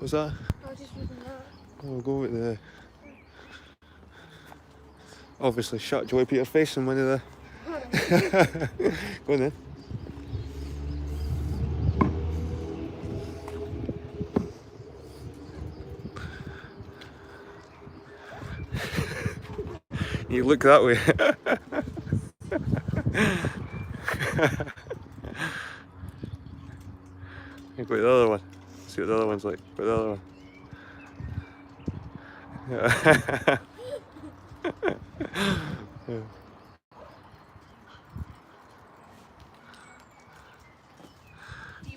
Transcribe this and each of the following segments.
was that? I was just reading that. We'll go with the... Obviously shut. Do you want to put your face in one of the... Go on then. You look that way. You go to the other one. See what the other one's like. Go to the other one. Yeah. Yeah.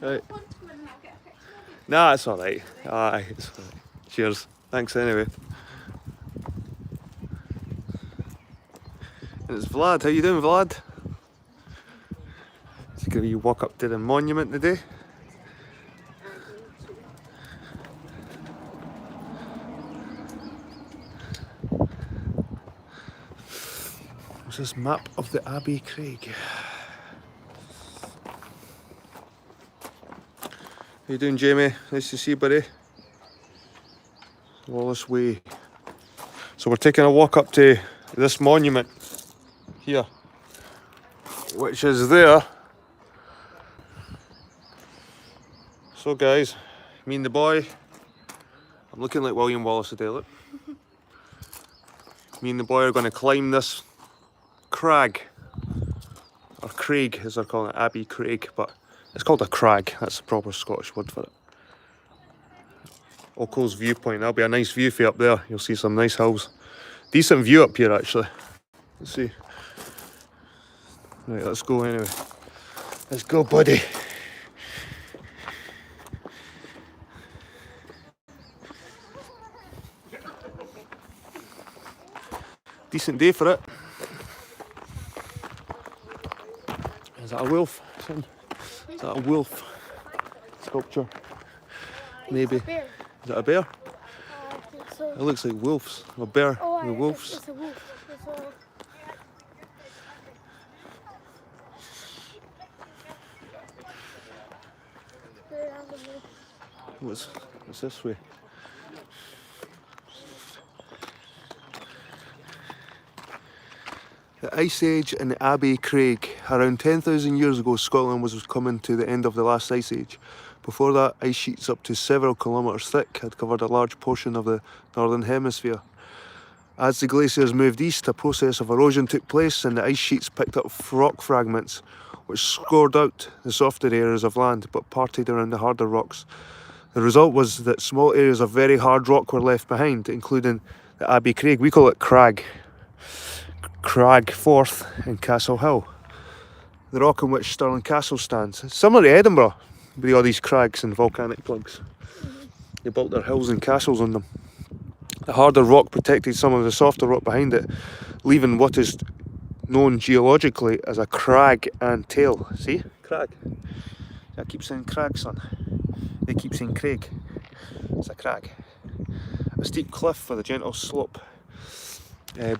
Right. Nah, it's alright. Aye, it's alright. Cheers. Thanks anyway. And it's Vlad. How you doing, Vlad? It's gonna you walk up to the monument today. There's this map of the Abbey Craig. How you doing, Jamie? Nice to see you, buddy. Wallace Way. So we're taking a walk up to this monument here, which is there. So guys, me and the boy, I'm looking like William Wallace today, look. Me and the boy are going to climb this crag, or craig as they're calling it, Abbey Craig, but it's called a crag, that's the proper Scottish word for it. O'Coll's viewpoint, that'll be a nice view for you up there, you'll see some nice hills. Decent view up here actually. Let's see. Right, let's go anyway. Let's go, buddy. Decent day for it. Is that a wolf? Is that a wolf sculpture? Maybe. Is that a bear? I think so. It looks like wolves. A bear Oh, with wolves. It's a wolf. It's a... What's this way? The Ice Age in the Abbey Craig. Around 10,000 years ago, Scotland was coming to the end of the last ice age. Before that, ice sheets up to several kilometres thick had covered a large portion of the northern hemisphere. As the glaciers moved east, a process of erosion took place and the ice sheets picked up rock fragments, which scored out the softer areas of land but parted around the harder rocks. The result was that small areas of very hard rock were left behind, including the Abbey Craig. We call it crag. Crag Forth and Castle Hill. The rock on which Stirling Castle stands. It's similar to Edinburgh, with all these crags and volcanic plugs. They built their hills and castles on them. The harder rock protected some of the softer rock behind it, leaving what is known geologically as a crag and tail. See? Crag. I keep saying crag, son. They keep saying craig. It's a crag. A steep cliff with a gentle slope.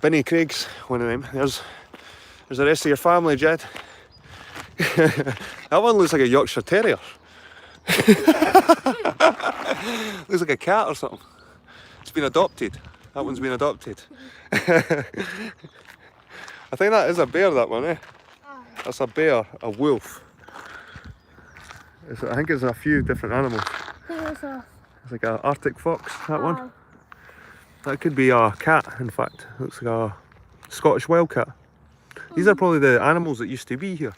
Binny Craig's one of them. There's the rest of your family, Jed. That one looks like a Yorkshire Terrier. Looks like a cat or something. It's been adopted. That one's been adopted. I think that is a bear, that one, eh? That's a bear, a wolf. I think it's a few different animals. It's like an Arctic fox, that one. That could be a cat, in fact. It looks like a Scottish wildcat. These are probably the animals that used to be here.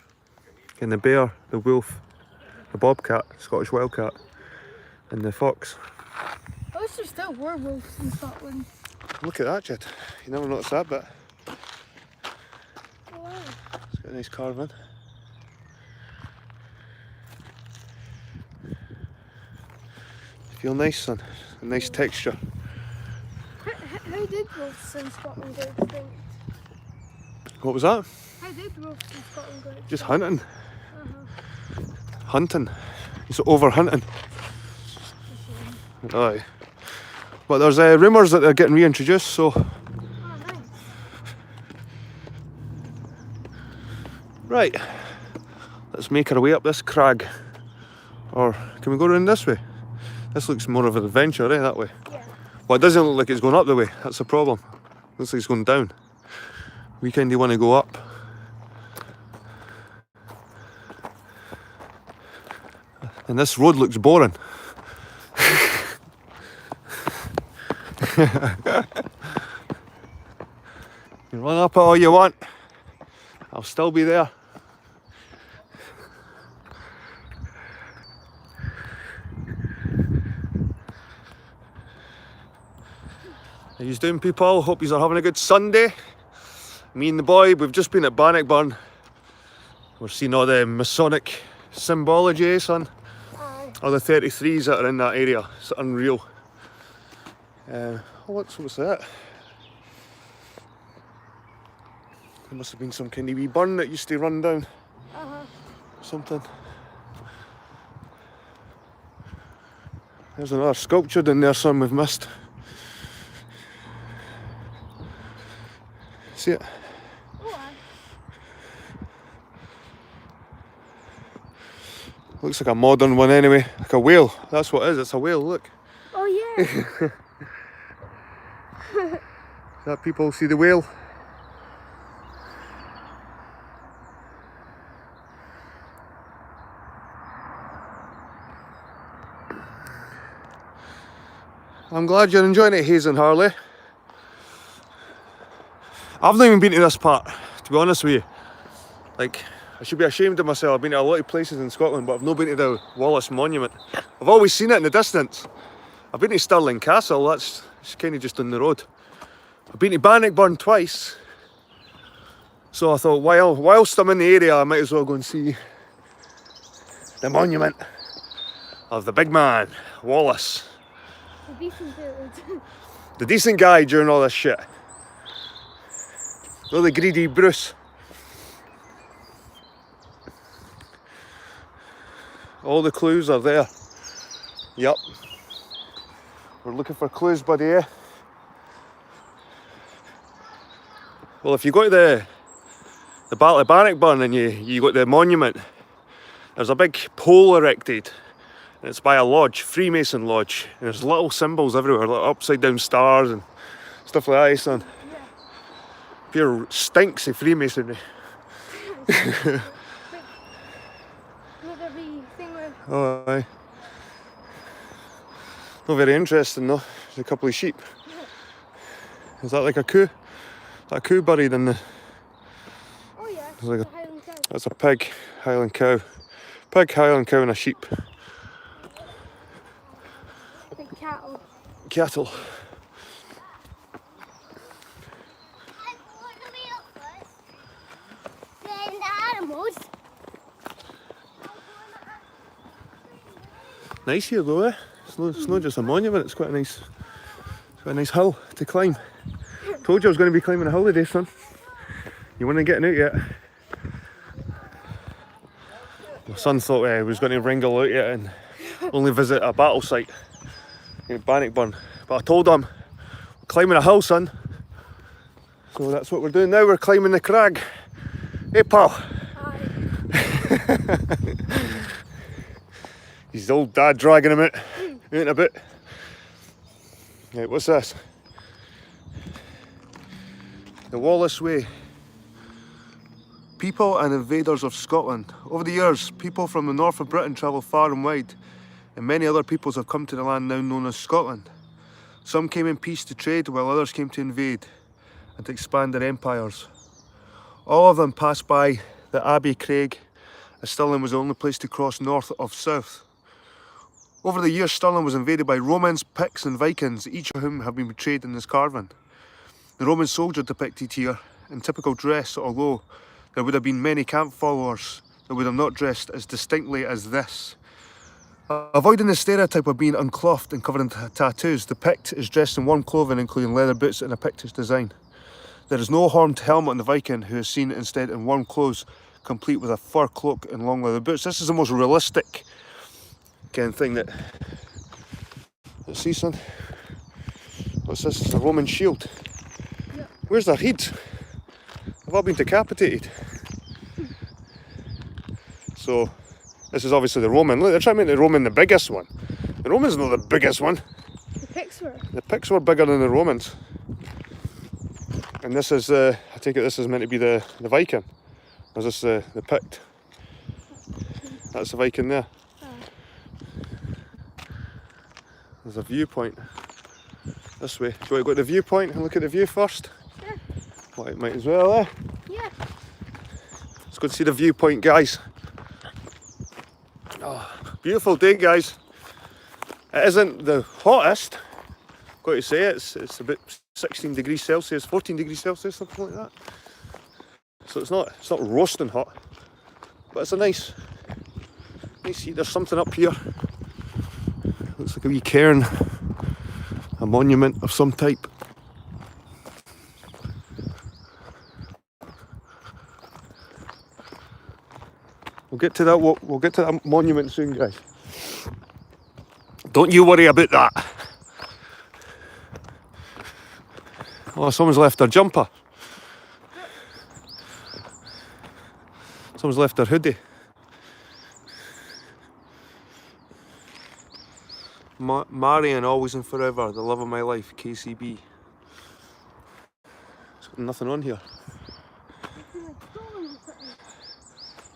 And the bear, the wolf, the bobcat, Scottish wildcat, and the fox. I wish there still were wolves in Scotland. Look at that, Jed. You never noticed that bit. Oh, wow. It's got a nice carving. Feel nice, son. A nice texture. How did wolves in Scotland go extinct? What was that? How did wolves in Scotland go extinct? Just hunting. Hunting. It's over hunting. Aye. But there's rumours that they're getting reintroduced, so. Oh, nice. Right. Let's make our way up this crag. Or can we go around this way? This looks more of an adventure, that way. Yeah. Well, it doesn't look like it's going up the way. That's the problem. Looks like it's going down. We kind of want to go up. And this road looks boring. You run up it all you want. I'll still be there. How you doing, people? Hope you are having a good Sunday. Me and the boy, we've just been at Bannockburn. We're seeing all the Masonic symbology, son. All the 33s that are in that area. It's unreal. What's that? There must have been some kind of wee burn that used to run down. Something. There's another sculpture down there, son, we've missed. See it? Looks like a modern one anyway, like a whale. That's what it is, it's a whale, look. Oh yeah. That people see the whale? I'm glad you're enjoying it, Hayes and Harley. I've not even been to this part, to be honest with you. Like, I should be ashamed of myself. I've been to a lot of places in Scotland, but I've not been to the Wallace Monument. I've always seen it in the distance. I've been to Stirling Castle, that's kind of just down the road. I've been to Bannockburn twice. So I thought, whilst I'm in the area, I might as well go and see the monument of the big man, Wallace. The decent dude. The decent guy during all this shit. Not the greedy Bruce. All the clues are there. Yep. We're looking for clues, buddy, eh? Well, if you go to the Battle of Bannockburn and you got the monument, there's a big pole erected. And it's by a lodge, Freemason lodge. And there's little symbols everywhere, like upside down stars and stuff like that, eh, son? Yeah. Pure stinks of Freemasonry. Oh, aye. Not very interesting though. There's a couple of sheep. Is that like a coo? Is that a coo buried in the... Oh yeah, like a Highland cow. That's a pig, Highland cow. Pig, Highland cow and a sheep. Big cattle. Cattle. Nice here though, eh? It's not just a monument, it's quite a nice hill to climb. Told you I was going to be climbing a hill today, son. You weren't getting out yet. My son thought he was going to wrangle out yet and only visit a battle site in Bannockburn. But I told him, we're climbing a hill, son. So that's what we're doing now, we're climbing the crag. Hey, pal. His old dad dragging him out in a bit. Right, what's this? The Wallace Way. People and invaders of Scotland. Over the years, people from the north of Britain travelled far and wide, and many other peoples have come to the land now known as Scotland. Some came in peace to trade, while others came to invade and to expand their empires. All of them passed by the Abbey Craig, as Stirling was the only place to cross north of south. Over the years, Stirling was invaded by Romans, Picts and Vikings, each of whom have been portrayed in this carving. The Roman soldier depicted here in typical dress, although there would have been many camp followers that would have not dressed as distinctly as this. Avoiding the stereotype of being unclothed and covered in tattoos, the Pict is dressed in warm clothing including leather boots and a Pictish design. There is no horned helmet on the Viking, who is seen instead in warm clothes complete with a fur cloak and long leather boots. This is the most realistic kind of thing that... Let's see, son. What's this? It's a Roman shield. Yeah. Where's their heads? They've all been decapitated. So, this is obviously the Roman. Look, they're trying to make the Roman the biggest one. The Romans know the biggest one. The pics were. The Picts were bigger than the Romans. And this is, I take it this is meant to be the Viking. Or is this the Pict? That's the Viking there. There's a viewpoint this way. Do you want to go to the viewpoint and look at the view first? Sure. Well, might as well, eh? Yeah. Let's go and see the viewpoint, guys. Oh, beautiful day, guys. It isn't the hottest. Got to say, it's about 16 degrees Celsius, 14 degrees Celsius, something like that. So it's not roasting hot, but it's a nice heat. There's something up here. Looks like a wee cairn, a monument of some type. We'll get to that monument soon, guys. Don't you worry about that. Oh, someone's left their jumper. Someone's left their hoodie. Marion, always and forever, the love of my life, KCB. There's got nothing on here.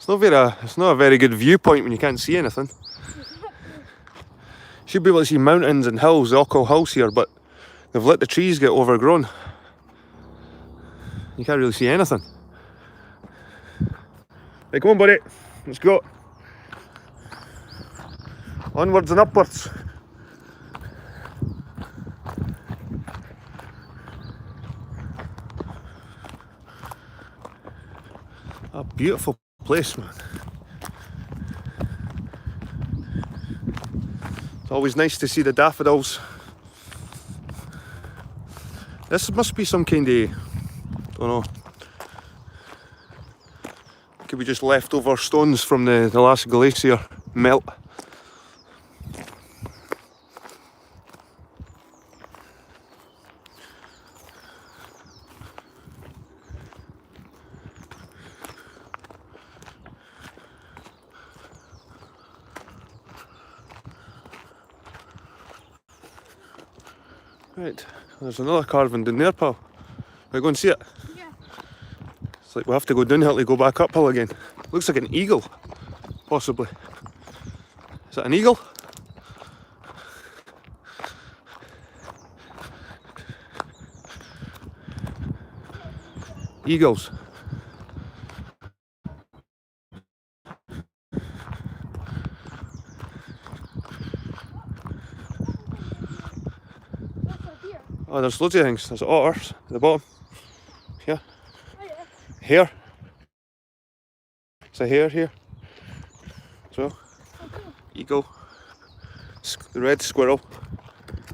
It's not a very good viewpoint when you can't see anything. Should be able to see mountains and hills, the Ochil Hills here, but they've let the trees get overgrown. You can't really see anything. Right, come on, buddy. Let's go. Onwards and upwards. A beautiful place, man. It's always nice to see the daffodils. This must be some kind of, don't know, could be just leftover stones from the last glacier melt. Right, there's another carving down there, pal. Are you going to see it? Yeah. It's like we have to go downhill to go back uphill again. Looks like an eagle, possibly. Is that an eagle? Eagles. Oh, there's loads of things. There's otters at the bottom. Here. Oh, yeah. Hare. There's a hare here as well. Okay. Eagle. The red squirrel.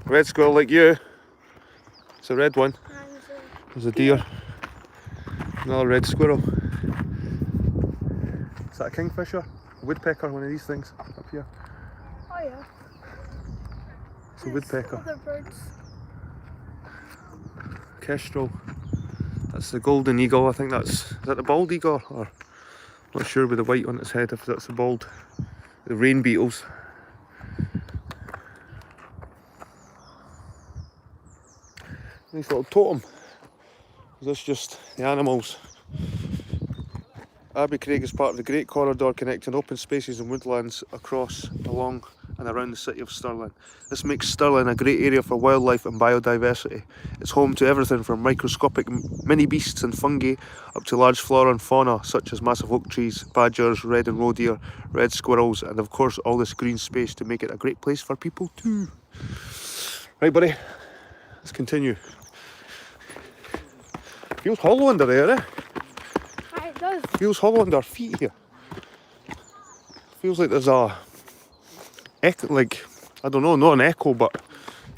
Red squirrel like you. It's a red one. There's a deer. Another red squirrel. Is that a kingfisher? A woodpecker, one of these things up here. Oh, yeah. It's a woodpecker. Other birds. Kestrel. That's the golden eagle. I think is that the bald eagle? Or not sure with the white on its head if that's the bald. The rain beetles. Nice little totem. Is this just the animals? Abbey Craig is part of the Great Corridor connecting open spaces and woodlands across, along and around the city of Stirling. This makes Stirling a great area for wildlife and biodiversity. It's home to everything from microscopic mini beasts and fungi up to large flora and fauna such as massive oak trees, badgers, red and roe deer, red squirrels, and of course all this green space to make it a great place for people too. Right, buddy, let's continue. Feels hollow under there, eh? It does. Feels hollow under our feet here. Feels like there's a echo, like, I don't know, not an echo, but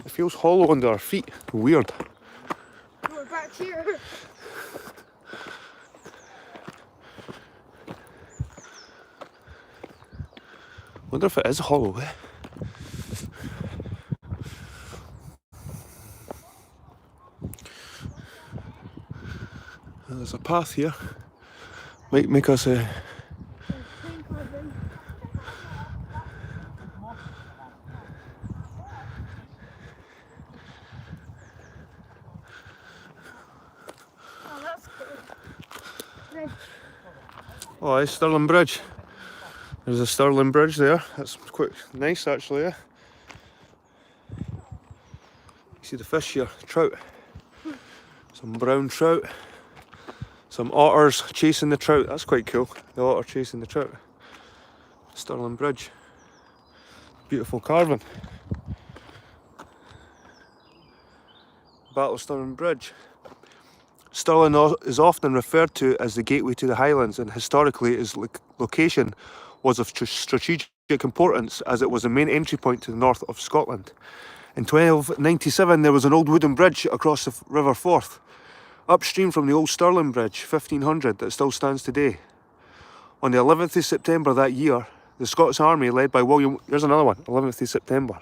it feels hollow under our feet. Weird. We're back here. Wonder if it is hollow, eh? There's a path here. Might make us bridge. Oh, it's Stirling Bridge. There's a Stirling Bridge there. That's quite nice actually, yeah. You see the fish here, trout. Some brown trout. Some otters chasing the trout. That's quite cool. The otter chasing the trout. Stirling Bridge. Beautiful carving. Battle of Stirling Bridge. Stirling is often referred to as the gateway to the Highlands, and historically its location was of strategic importance as it was the main entry point to the north of Scotland. In 1297 there was an old wooden bridge across the River Forth, upstream from the old Stirling Bridge, 1500, that still stands today. On the 11th of September that year, the Scots Army led by William... Here's another one, 11th of September.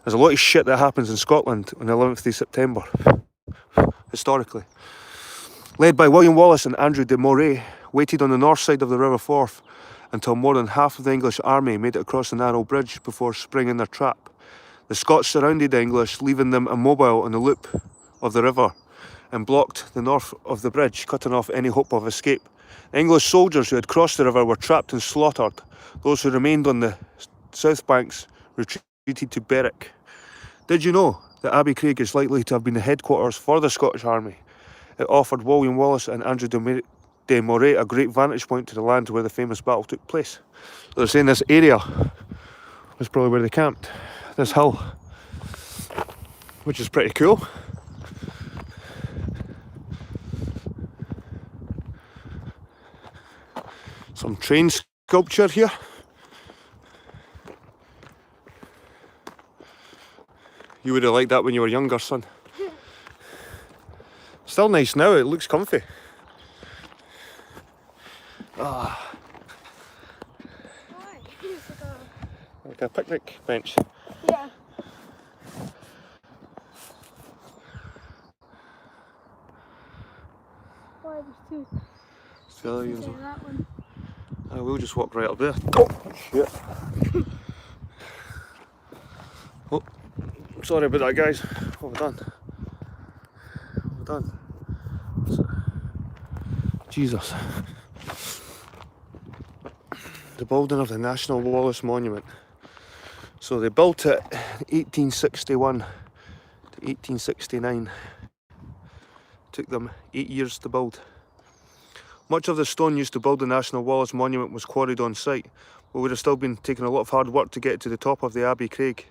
There's a lot of shit that happens in Scotland on the 11th of September, historically. Led by William Wallace and Andrew de Moray, waited on the north side of the River Forth until more than half of the English army made it across the narrow bridge before springing their trap. The Scots surrounded the English, leaving them immobile on the loop of the river, and blocked the north of the bridge, cutting off any hope of escape. The English soldiers who had crossed the river were trapped and slaughtered. Those who remained on the south banks retreated to Berwick. Did you know that Abbey Craig is likely to have been the headquarters for the Scottish Army? It offered William Wallace and Andrew de Moray a great vantage point to the land where the famous battle took place. So they're saying this area was probably where they camped, this hill, which is pretty cool. Some train sculpture here. You would have liked that when you were younger, son. Still nice now, it looks comfy. Ah. Like a picnic bench. Yeah. Why there's two? Stallions. That one. I will just walk right up there. Oh, shit. Oh, sorry about that, guys. What have I done? What have I done? Jesus. The building of the National Wallace Monument. So they built it 1861 to 1869. Took them 8 years to build. Much of the stone used to build the National Wallace Monument was quarried on site, but would have still been taking a lot of hard work to get to the top of the Abbey Craig.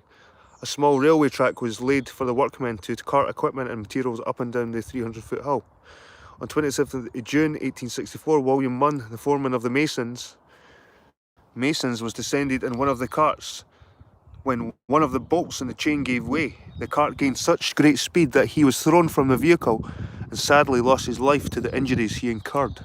A small railway track was laid for the workmen to cart equipment and materials up and down the 300-foot hill. On 27th of June 1864, William Munn, the foreman of the Masons, was descended in one of the carts when one of the bolts in the chain gave way. The cart gained such great speed that he was thrown from the vehicle and sadly lost his life to the injuries he incurred.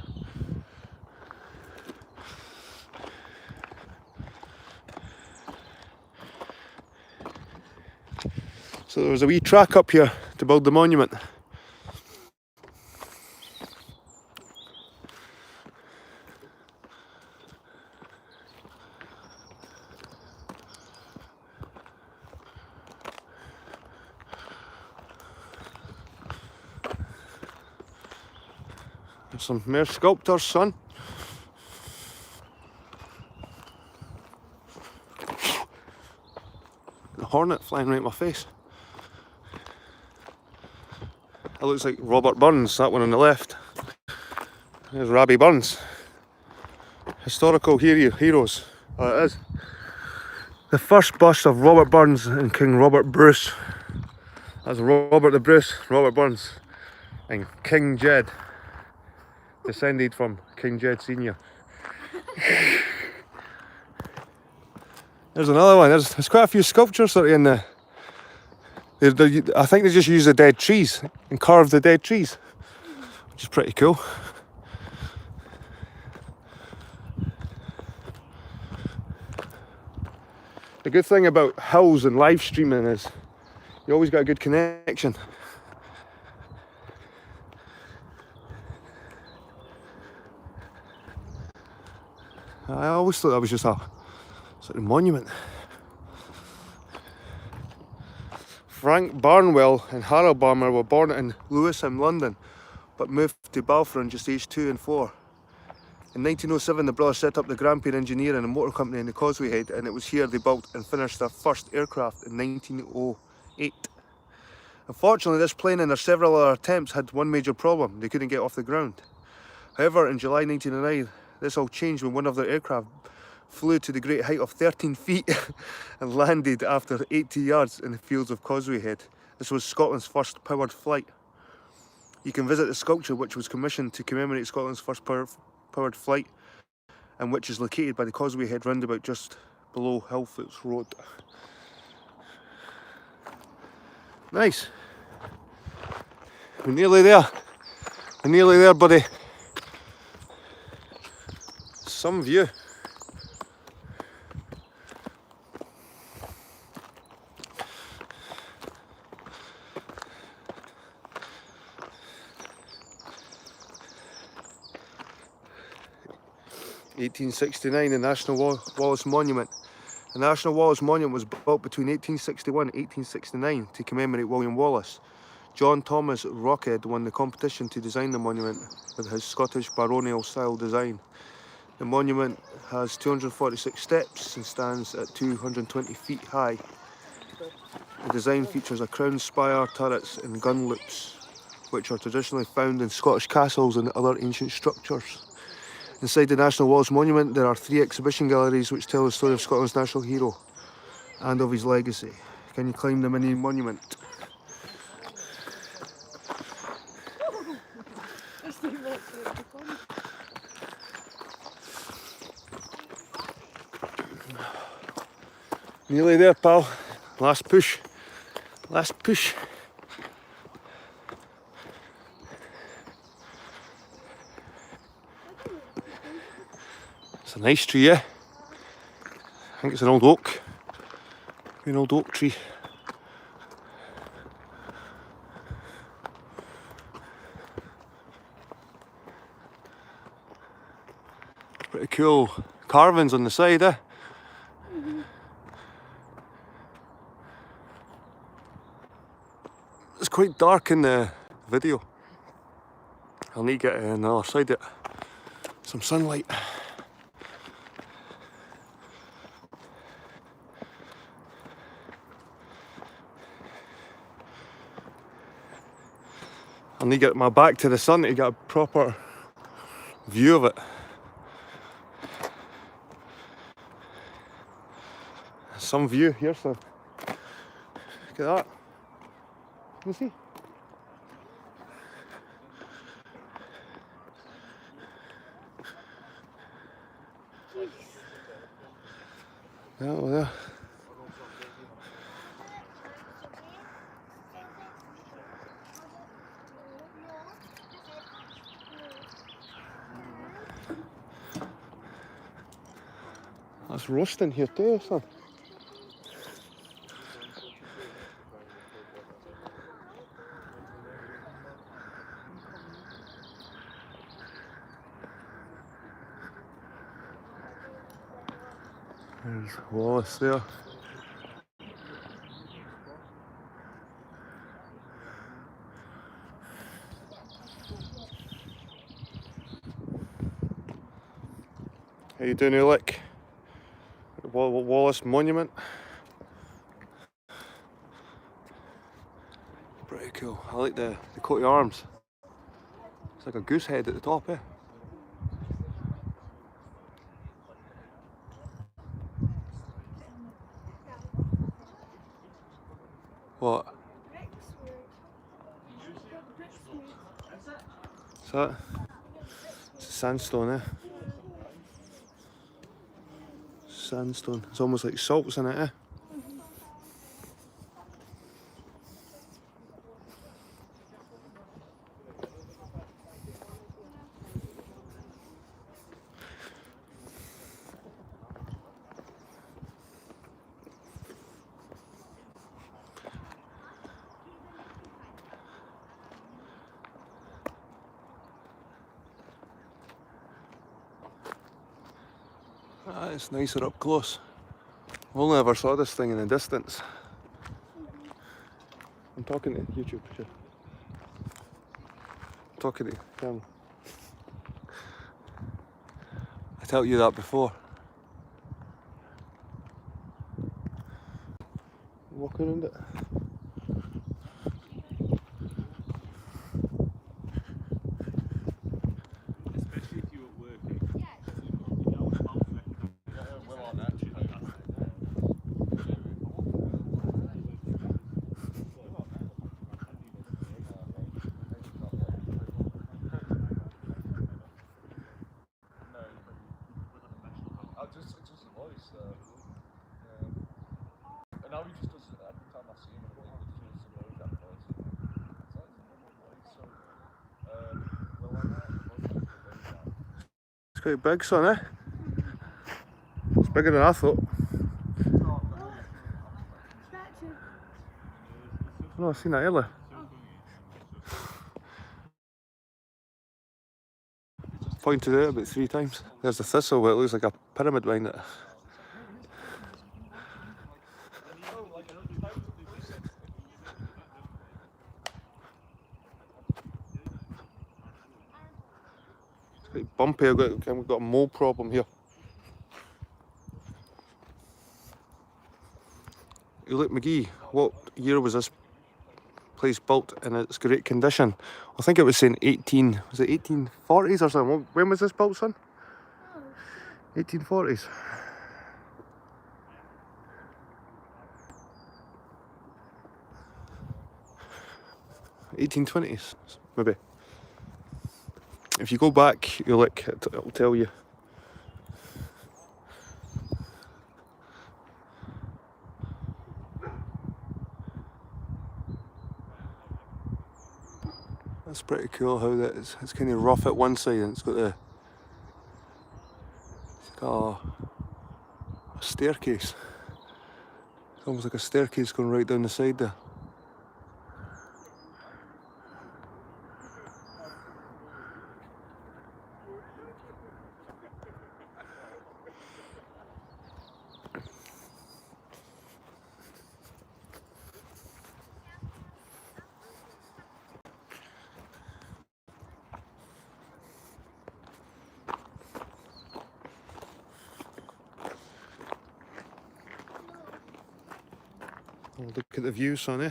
So there was a wee track up here to build the monument. Some more sculptors, son. The hornet flying right in my face. That looks like Robert Burns, that one on the left. There's Robbie Burns. Historical heroes. Oh, it is. The first bust of Robert Burns and King Robert Bruce. That's Robert the Bruce, Robert Burns, and King Jed. Descended from King Jed Senior. There's another one. There's quite a few sculptures that are in there. I think they just use the dead trees and carve the dead trees, which is pretty cool. The good thing about hills and live streaming is you always got a good connection. I always thought that was just a sort of monument. Frank Barnwell and Harold Barmer were born in Lewisham, London, but moved to Balfron just aged 2 and 4. In 1907, the brothers set up the Grampian Engineering and Motor Company in the Causeway Head, and it was here they built and finished their first aircraft in 1908. Unfortunately, this plane and their several other attempts had one major problem: they couldn't get off the ground. However, in July 1909, this all changed when one of their aircraft flew to the great height of 13 feet and landed after 80 yards in the fields of Causeway Head. This was Scotland's first powered flight. You can visit the sculpture, which was commissioned to commemorate Scotland's first powered flight, and which is located by the Causeway Head roundabout just below Hillfoot's Road. Nice. We're nearly there. We're nearly there, buddy. Some view. (1869), the National Wallace Monument. The National Wallace Monument was built between 1861 and 1869 to commemorate William Wallace. John Thomas Rockhead won the competition to design the monument with his Scottish baronial style design. The monument has 246 steps and stands at 220 feet high. The design features a crown spire, turrets and gun loops, which are traditionally found in Scottish castles and other ancient structures. Inside the National Wallace Monument, there are 3 exhibition galleries which tell the story of Scotland's national hero and of his legacy. Can you climb the mini monument? Nearly there, pal. Last push. Last push. It's a nice tree, yeah? I think it's an old oak. An old oak tree. Pretty cool carvings on the side, eh? It's quite dark in the video. I'll need to get on the other side of it. Some sunlight. I'll need to get my back to the sun to get a proper view of it. Some view here, son. Look at that. Can you see? Yeah, well, there. That's roasting here too, son. There's Wallace there. How you doing, Ulrich? Wallace Monument. Pretty cool. I like the coat of arms. It's like a goose head at the top, eh? What? What's that? It's sandstone, eh? Sandstone. It's almost like salts in it, eh? Ah, it's nicer up close. I've only ever saw this thing in the distance. I'm talking to YouTube, sure. I'm talking to camera. I told you that before. Walk around it. Especially if you were working. Just a voice. And now he just does it every time I see him. He just knows that voice. It's quite big, son, eh? It's bigger than I thought. Statue. No, I've seen that earlier. Pointed it out about 3 times. There's the thistle, but it looks like a pyramid behind it. It's quite bumpy. We've got a mole problem here. You look, McGee, what year was this place built in its great condition? I think it was saying 1840s or something. When was this built, son? 1840s. $1820s, maybe. If you go back, you look, it'll tell you. That's pretty cool how that is. It's kind of rough at one side and it's got a staircase. It's almost like a staircase going right down the side there. Look at the view, son, eh?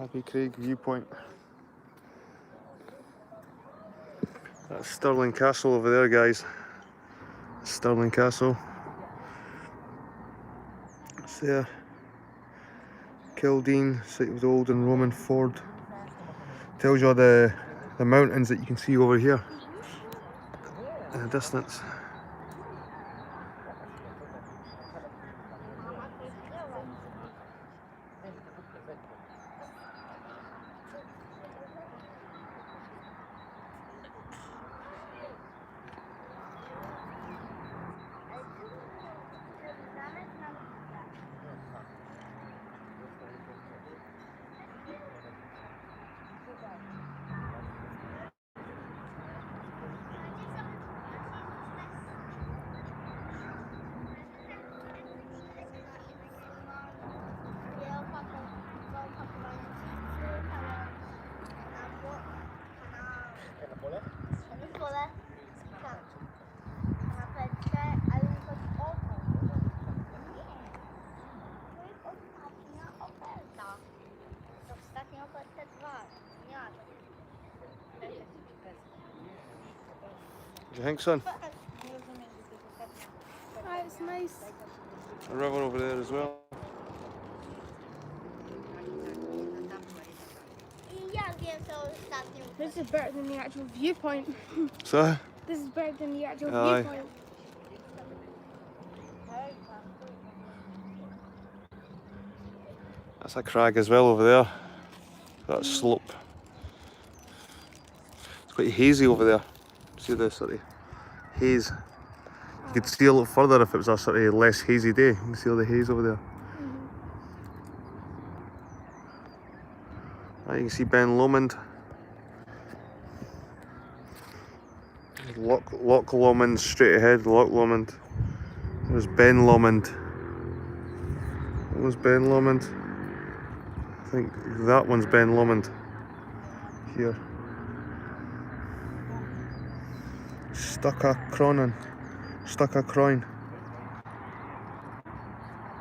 Abbey Craig viewpoint. That's Stirling Castle over there, guys. Stirling Castle. It's there. Kildine, site of the olden Roman ford. Tells you all the mountains that you can see over here in the distance. What do you think, son? Oh, it's nice. A river over there as well. This is better than the actual viewpoint. So? This is better than the actual Aye. viewpoint. That's a crag as well over there. That slope. It's quite hazy over there. See the sort of haze. You could see a lot further if it was a sort of less hazy day. You can see all the haze over there. You can see Ben Lomond. Loch Lomond straight ahead, Loch Lomond. There's Ben Lomond. What was Ben Lomond? I think that one's Ben Lomond. Here. Stucca-Cronin. Stucca-Croin.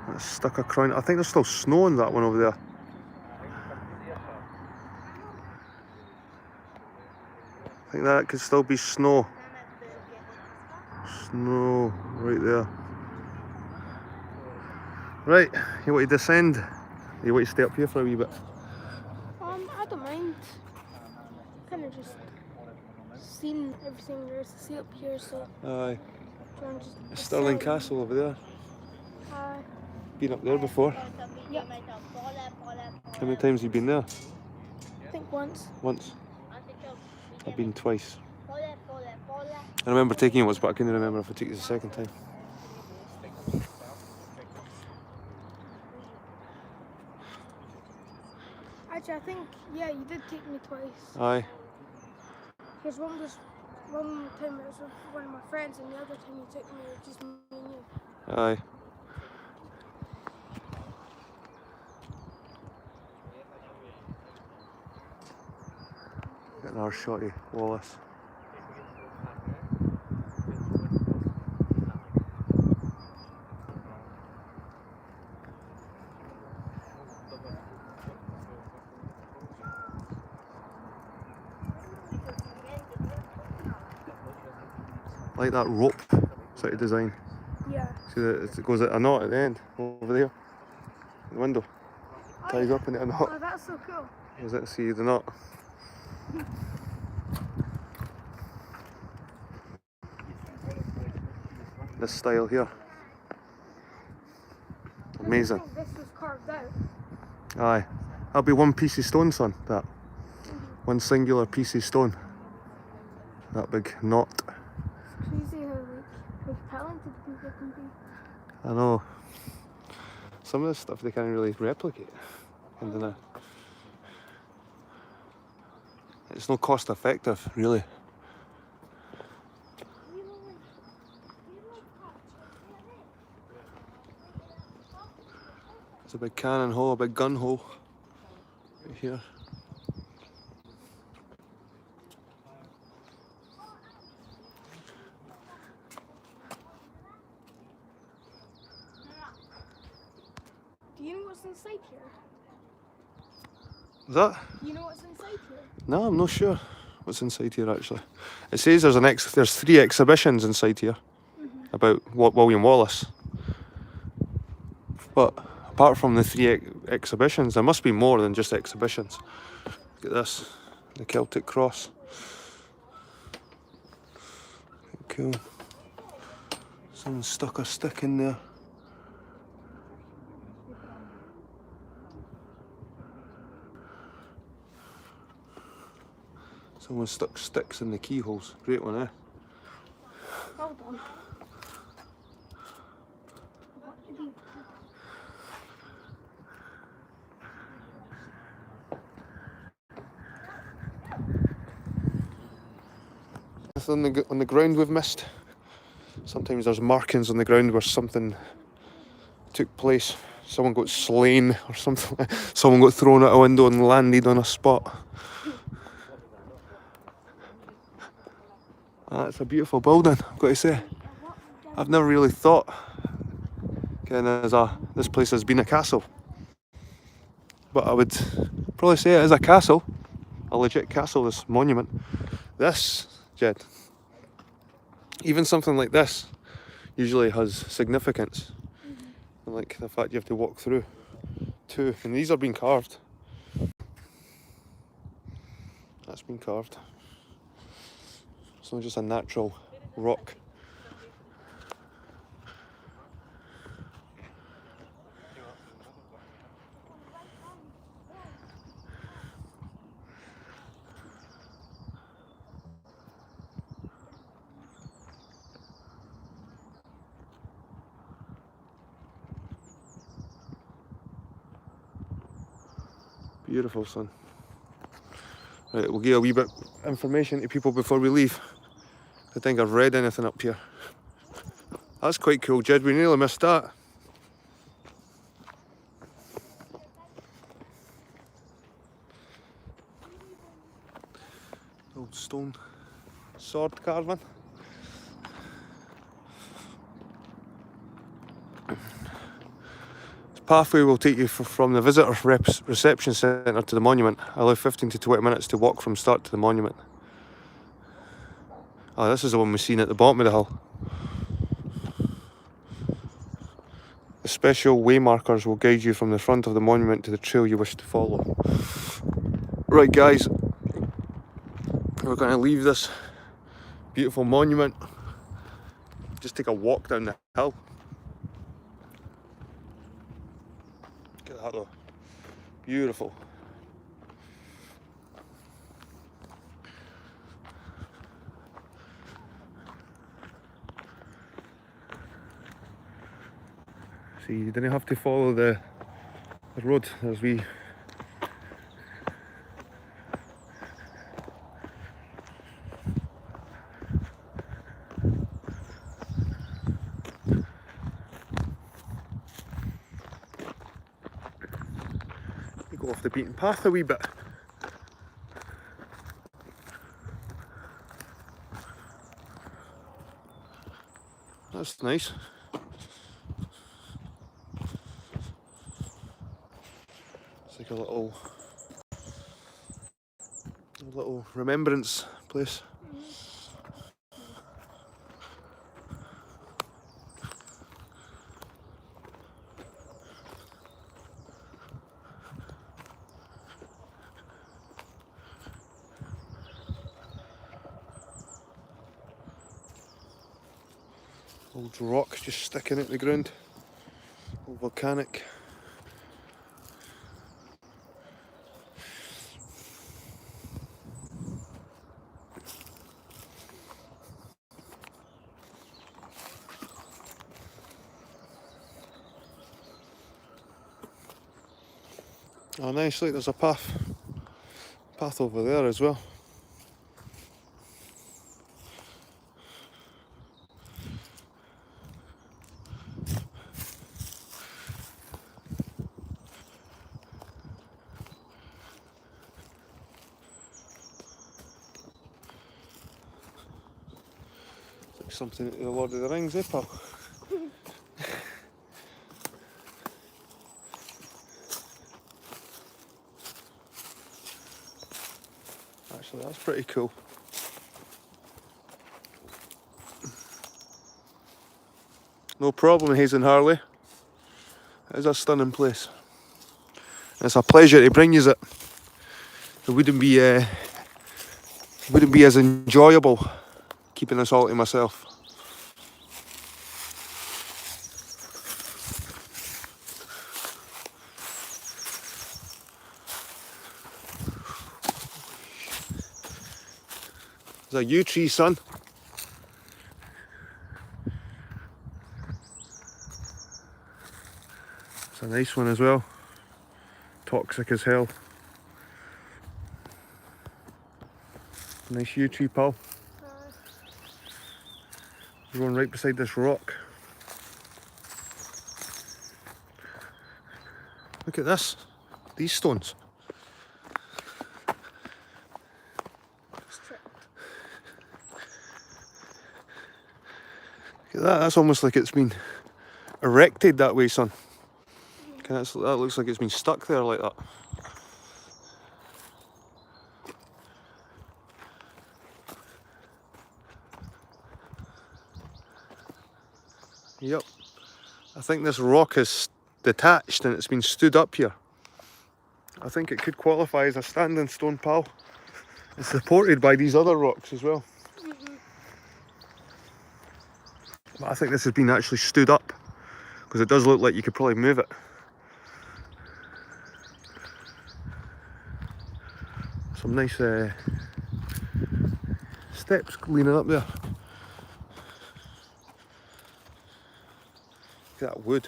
That's Stucca-Croin. I think there's still snow on that one over there. I think that could still be snow. Snow right there. Right, you want to descend? You want to stay up here for a wee bit? I don't mind. Kind of just seen everything there is to see up here, so Aye. try and just Stirling descend. Castle over there. I Been up there before. Yep. How many times have you been there? think once. Once. I've been twice. I remember taking it once, but I couldn't remember if I took it the second time. Actually, I think, yeah, you did take me twice. Aye. Because one time it was with one of my friends, and the other time you took me, it was just me and you. Aye. Got another shotty, Wallace. Like that rope sort of design. Yeah. See that it goes at a knot at the end over there. The window. Ties up in a knot. Oh, that's so cool. Is it? See the knot. This style here. Amazing. I think this was carved out. Aye. That'll be one piece of stone, son, that. One singular piece of stone. That big knot. It's crazy how talented people can be. I know. Some of this stuff they can't really replicate. And then it's not cost effective, really. It's a big cannon hole, a big gun hole right here. Do you know what's inside here? Is that? Do you know what's inside here? No, I'm not sure what's inside here actually. It says there's 3 exhibitions inside here about William Wallace. But apart from the 3 exhibitions, there must be more than just exhibitions. Look at this, the Celtic cross. Cool. Someone stuck a stick in there. Someone stuck sticks in the keyholes. Great one, eh? Hold on. Nothing on the ground we've missed. Sometimes there's markings on the ground where something took place. Someone got slain or something. Someone got thrown out a window and landed on a spot. That's a beautiful building, I've got to say. I've never really thought this place has been a castle. But I would probably say it is a castle. A legit castle, this monument. This, Jed, even something like this usually has significance. And like the fact you have to walk through too. And these are being carved. That's been carved. It's not just a natural rock. Beautiful, son. Right, we'll give a wee bit information to people before we leave. I think I've read anything up here. That's quite cool, Jed. We nearly missed that. Old stone sword carving. This pathway will take you from the visitor reception centre to the monument. Allow 15 to 20 minutes to walk from start to the monument. Oh, this is the one we've seen at the bottom of the hill. The special way markers will guide you from the front of the monument to the trail you wish to follow. Right guys, we're going to leave this beautiful monument, just take a walk down the hill. Look at that though, beautiful. See, you didn't have to follow the road. There's wee you go off the beaten path a wee bit. That's nice. It's like a little remembrance place. Old rock just sticking out the ground. Old volcanic. Oh nice, look, there's a path over there as well. It's like something out of the Lord of the Rings, eh pal? Actually, that's pretty cool. No problem, Hayes and Harley. It is a stunning place. It's a pleasure to bring you it. It wouldn't be as enjoyable keeping this all to myself. There's a yew tree, son. It's a nice one as well. Toxic as hell. Nice yew tree, pal. We're going right beside this rock. Look at this. These stones. Look at that. That's almost like it's been erected that way, son. That looks like it's been stuck there like that. Yep. I think this rock is detached and it's been stood up here. I think it could qualify as a standing stone, pal. It's supported by these other rocks as well. But I think this has been actually stood up because it does look like you could probably move it. Some nice steps leaning up there. Look at that wood.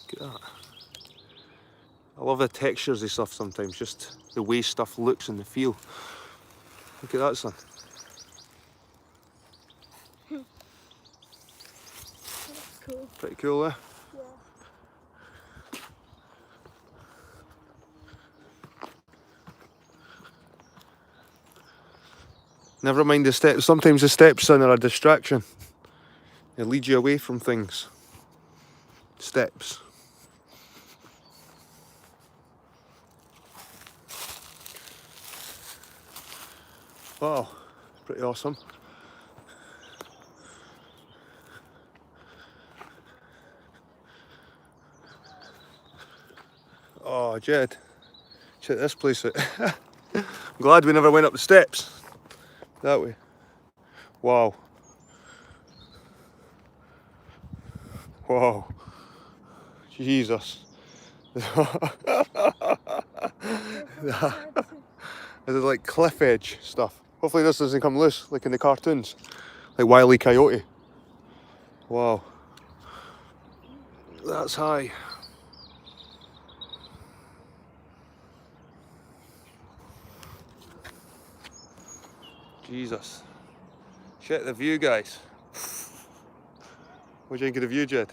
Look at that. I love the textures of stuff sometimes, just the way stuff looks in the feel. Look at that, son. That's cool. Pretty cool, eh? Yeah. Never mind the steps. Sometimes the steps, son, are a distraction. They lead you away from things. Steps. Wow, pretty awesome. Oh, Jed, check this place out. I'm glad we never went up the steps. That way. Wow. Wow. Jesus. This is like cliff edge stuff. Hopefully this doesn't come loose like in the cartoons. Like Wile E. Coyote. Wow. That's high. Jesus. Check the view, guys. What do you think of the view, Jed?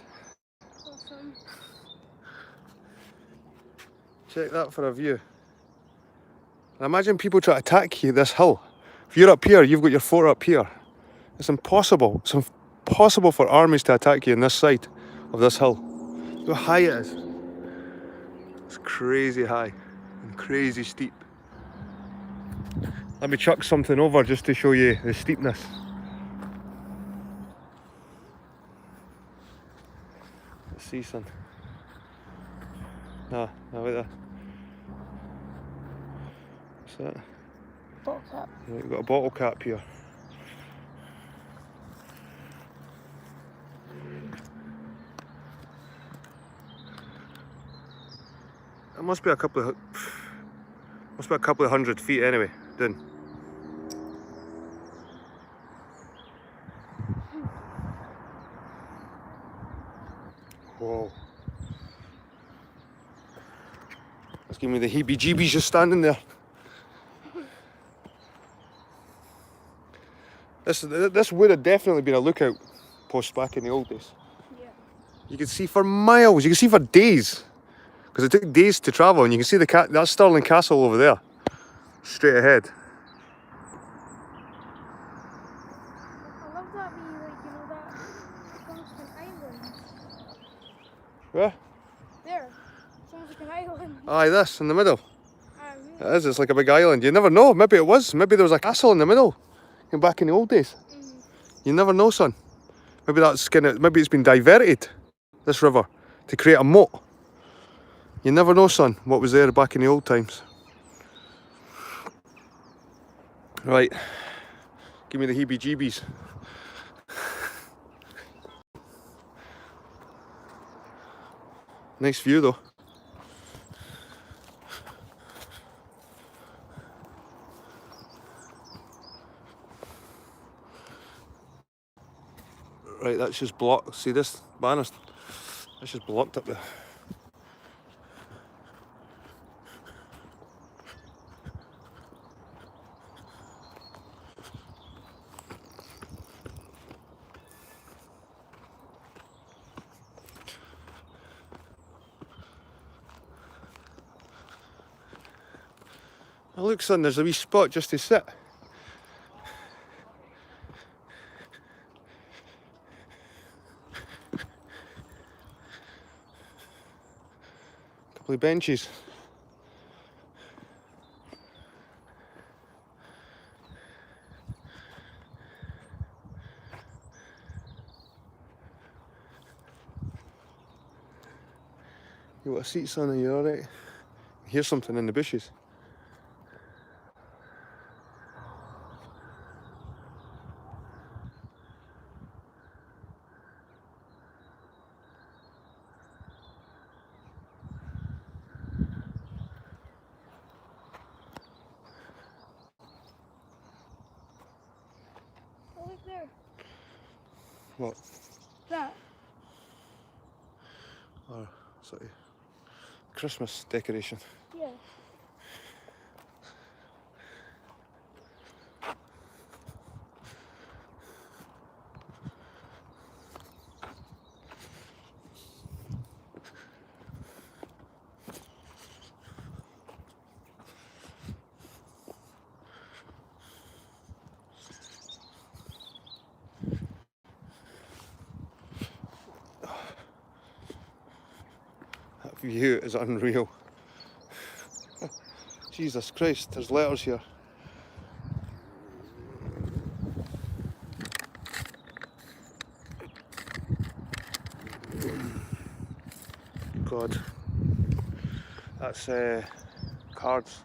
Awesome. Check that for a view. And imagine people try to attack you this hill. If you're up here, you've got your fort up here. It's impossible. It's impossible for armies to attack you on this side of this hill. Look how high it is. It's crazy high and crazy steep. Let me chuck something over just to show you the steepness. Let's see, son. No, wait there. What's that? Bottle cap. Yeah, we've got a bottle cap here. It must be a couple of 100 feet anyway, then. Whoa. That's giving me the heebie-jeebies just standing there. This would have definitely been a lookout post back in the old days. Yeah. You could see for miles, you could see for days. Because it took days to travel, and you can see that's Stirling Castle over there. Straight ahead. I love that we that it's almost an island. Where? There. It's almost like an island. Aye, this in the middle. Yeah. It is, it's like a big island. You never know, maybe it was. Maybe there was a castle in the middle. Back in the old days. You never know, son. Maybe maybe it's been diverted, this river, to create a moat. You never know, son, what was there back in the old times. Right. Give me the heebie-jeebies. Nice view, though. Right, that's just blocked. See this banner? That's just blocked up there. Oh, look, son, there's a wee spot just to sit. Couple of benches. You got a seat, son, are you alright? Here's something in the bushes. Oh, look there. What? That. Oh, sorry. Christmas decoration. Yeah. view is unreal. Jesus Christ, there's letters here. God, that's cards.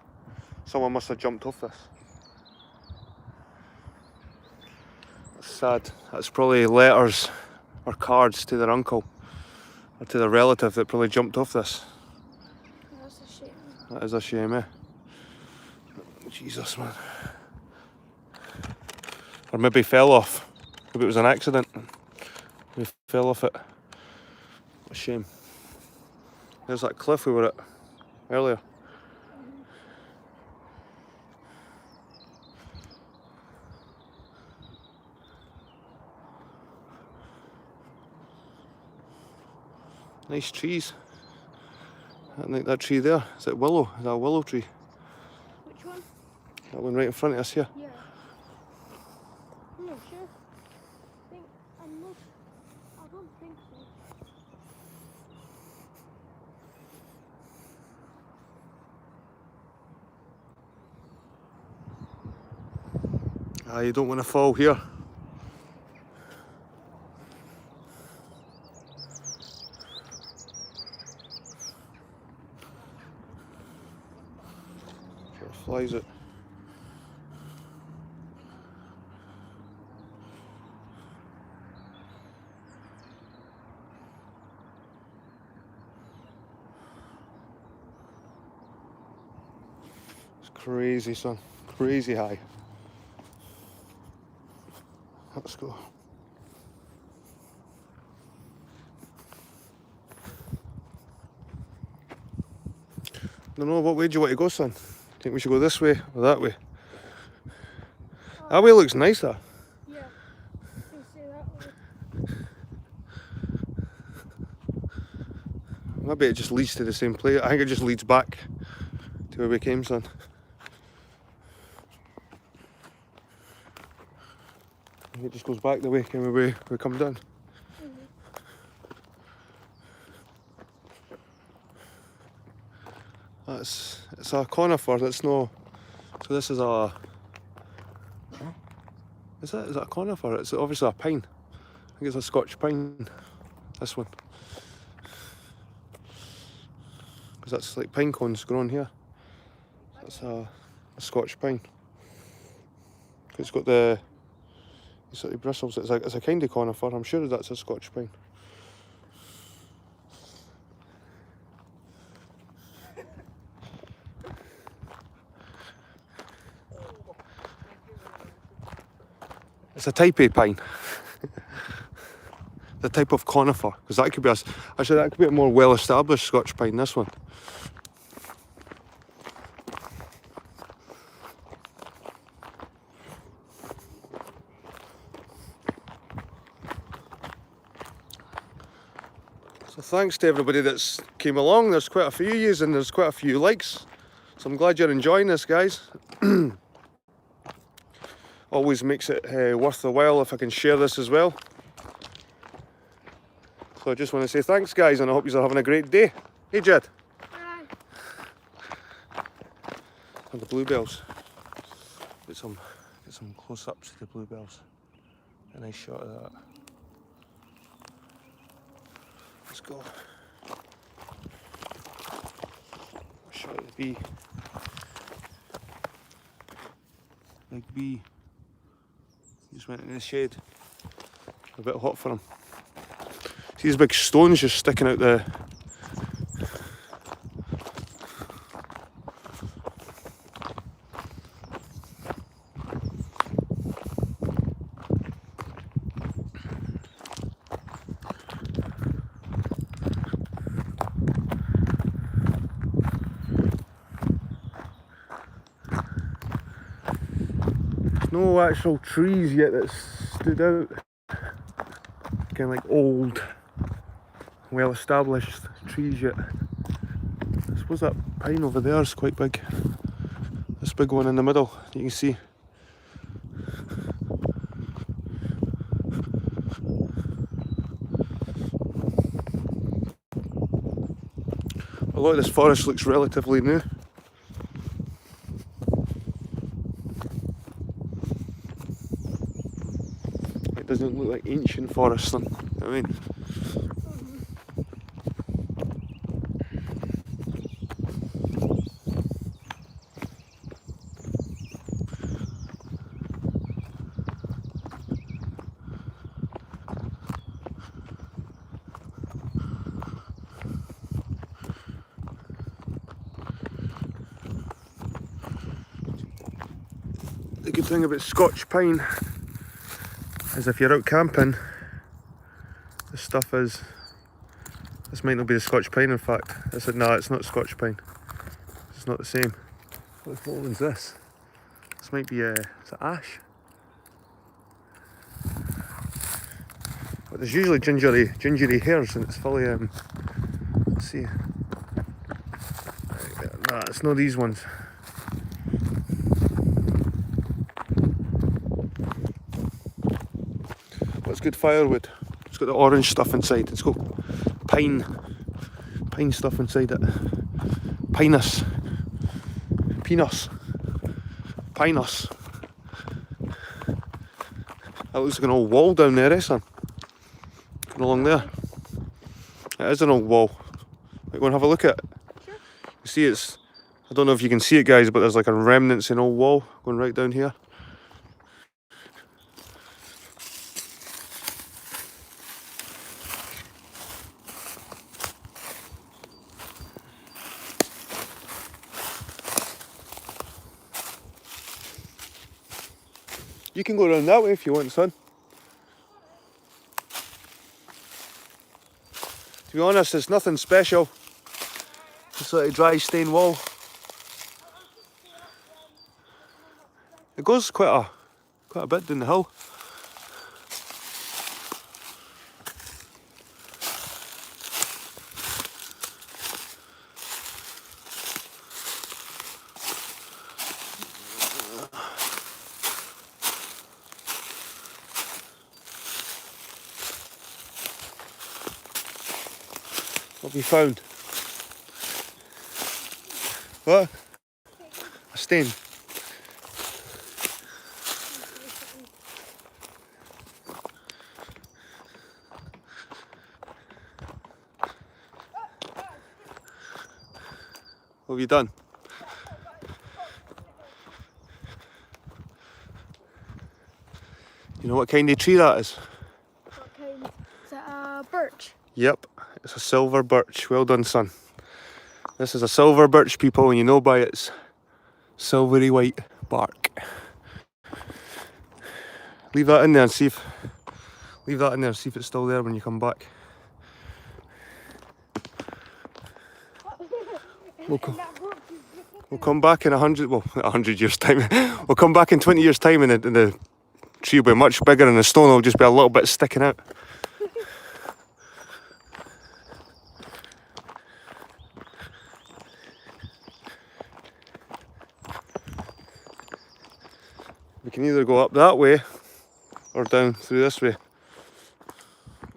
Someone must have jumped off this. That's sad. That's probably letters or cards to their uncle or to their relative that probably jumped off this. That's a shame. That is a shame, eh? Jesus, man. Or maybe fell off. Maybe it was an accident. We fell off it. What a shame. There's that cliff we were at earlier. Nice trees. I think that tree there, is it willow? Is that a willow tree? Which one? That one right in front of us here. Yeah. I'm not sure. I don't think so. Ah, you don't want to fall here. Sure flies it. It's crazy, son. Crazy high. Let's go. I don't know, what way do you want to go, son? Think we should go this way or that way? That way looks nicer. Yeah. I can say that way. Maybe it just leads to the same place. I think it just leads back to where we came, son. I think it just goes back the way we come down. It's a conifer. That's no. So this is a. Is that a conifer? It's obviously a pine. I think it's a Scotch pine. This one. Because that's like pine cones growing here. That's a Scotch pine. It's got the sort of bristles. It's a kind of conifer. I'm sure that's a Scotch pine. It's a type of pine. The type of conifer, because that could be that could be a more well-established Scotch pine. This one. So thanks to everybody that's came along. There's quite a few yous and there's quite a few likes. So I'm glad you're enjoying this, guys. Always makes it worth the while if I can share this as well. So I just want to say thanks, guys, and I hope you're having a great day. Hey, Jed. Hi. And the bluebells. Get some close-ups to the bluebells. A nice shot of that. Let's go. A shot of the bee. Big bee. He just went in the shade. A bit hot for him. See these big stones just sticking out the. No actual trees yet that stood out. Kind of like old, well-established trees yet. I suppose that pine over there is quite big. This big one in the middle, you can see. A lot of this forest looks relatively new. It doesn't look like ancient forest, then. You know what I mean? The good thing about Scotch pine is if you're out camping, this stuff is, this might not be the Scotch pine in fact. I said, nah, it's not Scotch pine. It's not the same. What one's this? This might be, is it ash? But there's usually gingery hairs and it's fully, let's see. Nah, it's not these ones. It's good firewood. It's got the orange stuff inside. It's got pine stuff inside it. Pinus. That looks like an old wall down there, eh, son? Going along there. It is an old wall. Like, go and have a look at it. Sure. You see, it's, I don't know if you can see it, guys, but there's like a remnants in an old wall going right down here. You can go around that way if you want, son. To be honest, it's nothing special. It's like a dry stone wall. It goes quite a bit down the hill. What have you found? What? A stain. What have you done? You know what kind of tree that is? What kind? Is it a birch? Yep, it's a silver birch. Well done, son. This is a silver birch, people, and you know by its silvery white bark. Leave that in there and see if it's still there when you come back. We'll come back in 100 years time. We'll come back in 20 years time and the tree will be much bigger and the stone will just be a little bit sticking out. We can either go up that way or down through this way.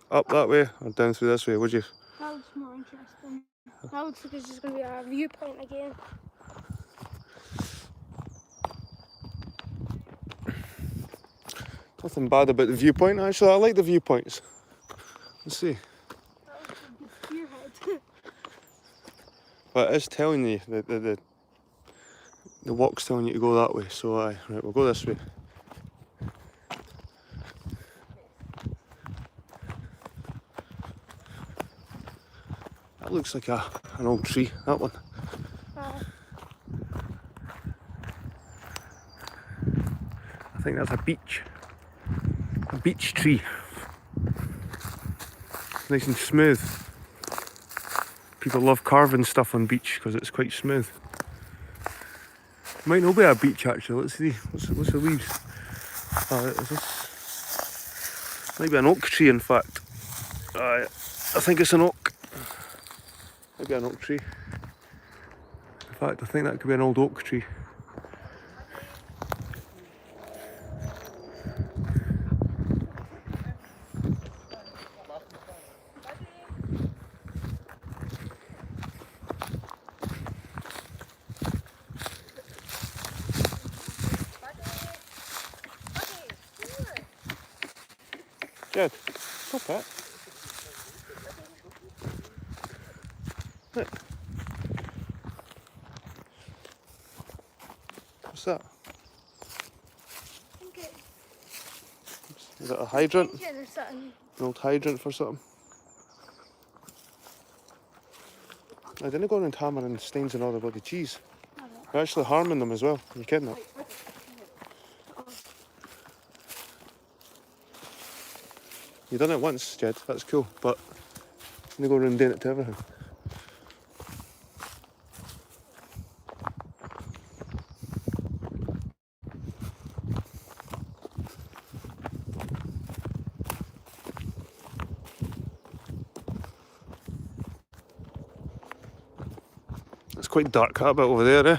Up that way or down through this way, would you? That looks more interesting. That looks like it's just going to be a viewpoint again. Nothing bad about the viewpoint, actually. I like the viewpoints. Let's see. That looks like a spearhead. But it is telling you, the walk's telling you to go that way, so right, we'll go this way. That looks like an old tree, that one. I think that's a beech tree. Nice and smooth. People love carving stuff on beech because it's quite smooth. Might not be a beech actually, let's see. What's the leaves? Is this? Might be an oak tree in fact. I think it's an oak. Maybe an oak tree. In fact, I think that could be an old oak tree. Not that. Look. What's that? I think it's Is it a hydrant? engine or something. An old hydrant for something? I didn't go around hammering stains and all the bloody cheese. You're actually harming them as well. Are you kidding it? You done it once, Jed. That's cool. But I'm gonna go around doing it to everything. It's quite dark that bit over there, eh?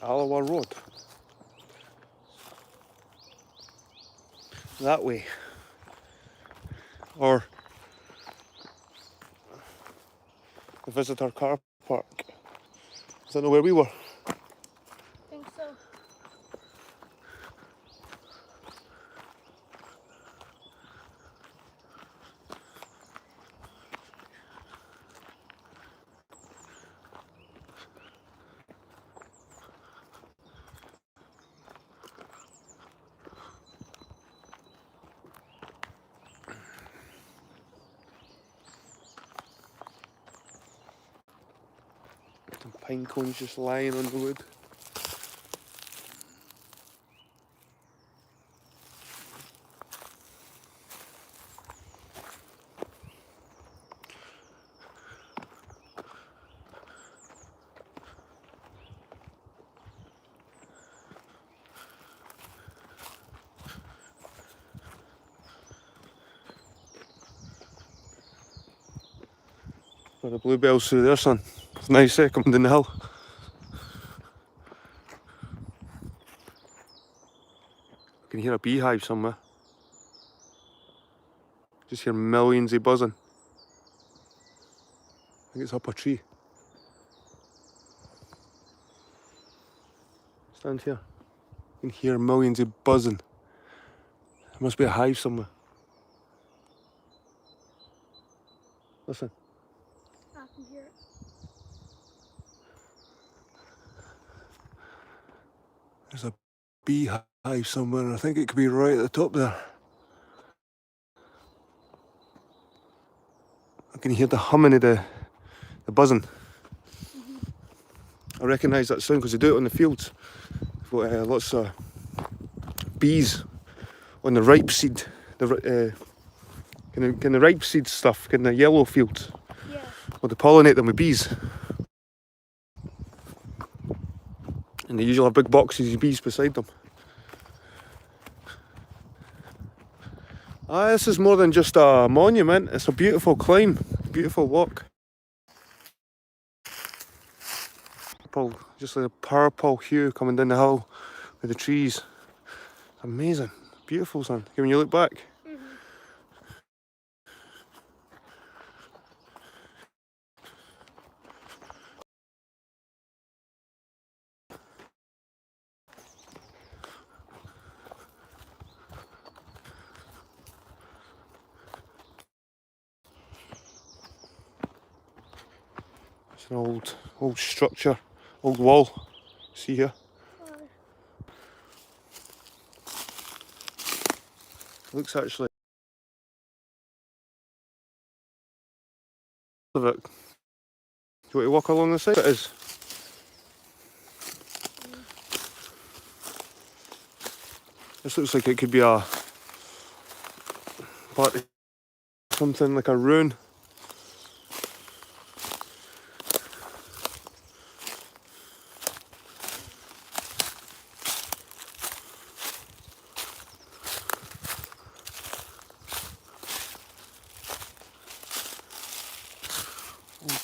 Alawa Road. That way. Or the visitor car park. Is that know where we were? I think so. Some pine cones just lying on the wood. Got the bluebells through there, son. It's nice, eh, coming down the hill. I can hear a beehive somewhere. Just hear millions of buzzing. I think it's up a tree. Stand here. You can hear millions of buzzing. There must be a hive somewhere. Listen. I can hear it. There's a beehive somewhere, and I think it could be right at the top there. I can hear the humming of the buzzing. I recognise that sound because they do it on the fields. They've got lots of bees on the ripe seed, the kind of ripe seed stuff, kind of yellow fields. Yeah. Well, they pollinate them with bees. And they usually have big boxes of bees beside them. This is more than just a monument, it's a beautiful climb, beautiful walk. Just like a purple hue coming down the hill with the trees. Amazing, beautiful, son. When you look back. It's an old structure, old wall. See here? Looks actually of it. Do you want to walk along the side? It is. This looks like it could be a part of something like a ruin.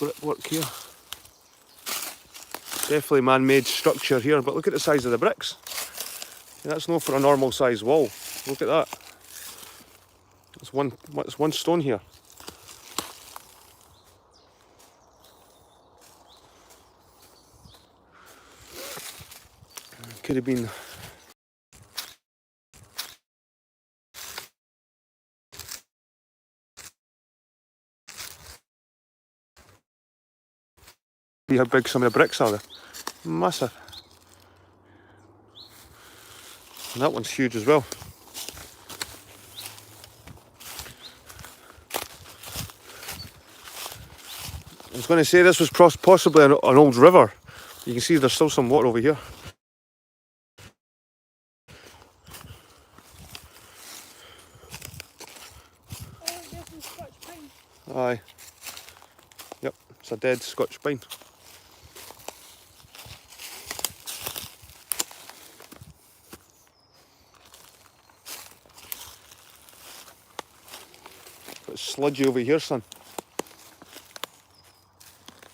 Brickwork here. Definitely man-made structure here, but look at the size of the bricks. That's not for a normal size wall. Look at that. It's one stone here. Could have been see how big some of the bricks are there. Massive. And that one's huge as well. I was going to say this was possibly an old river. You can see there's still some water over here. I think this is Scotch pine. Aye. Yep, it's a dead Scotch pine. It's sludgy over here, son.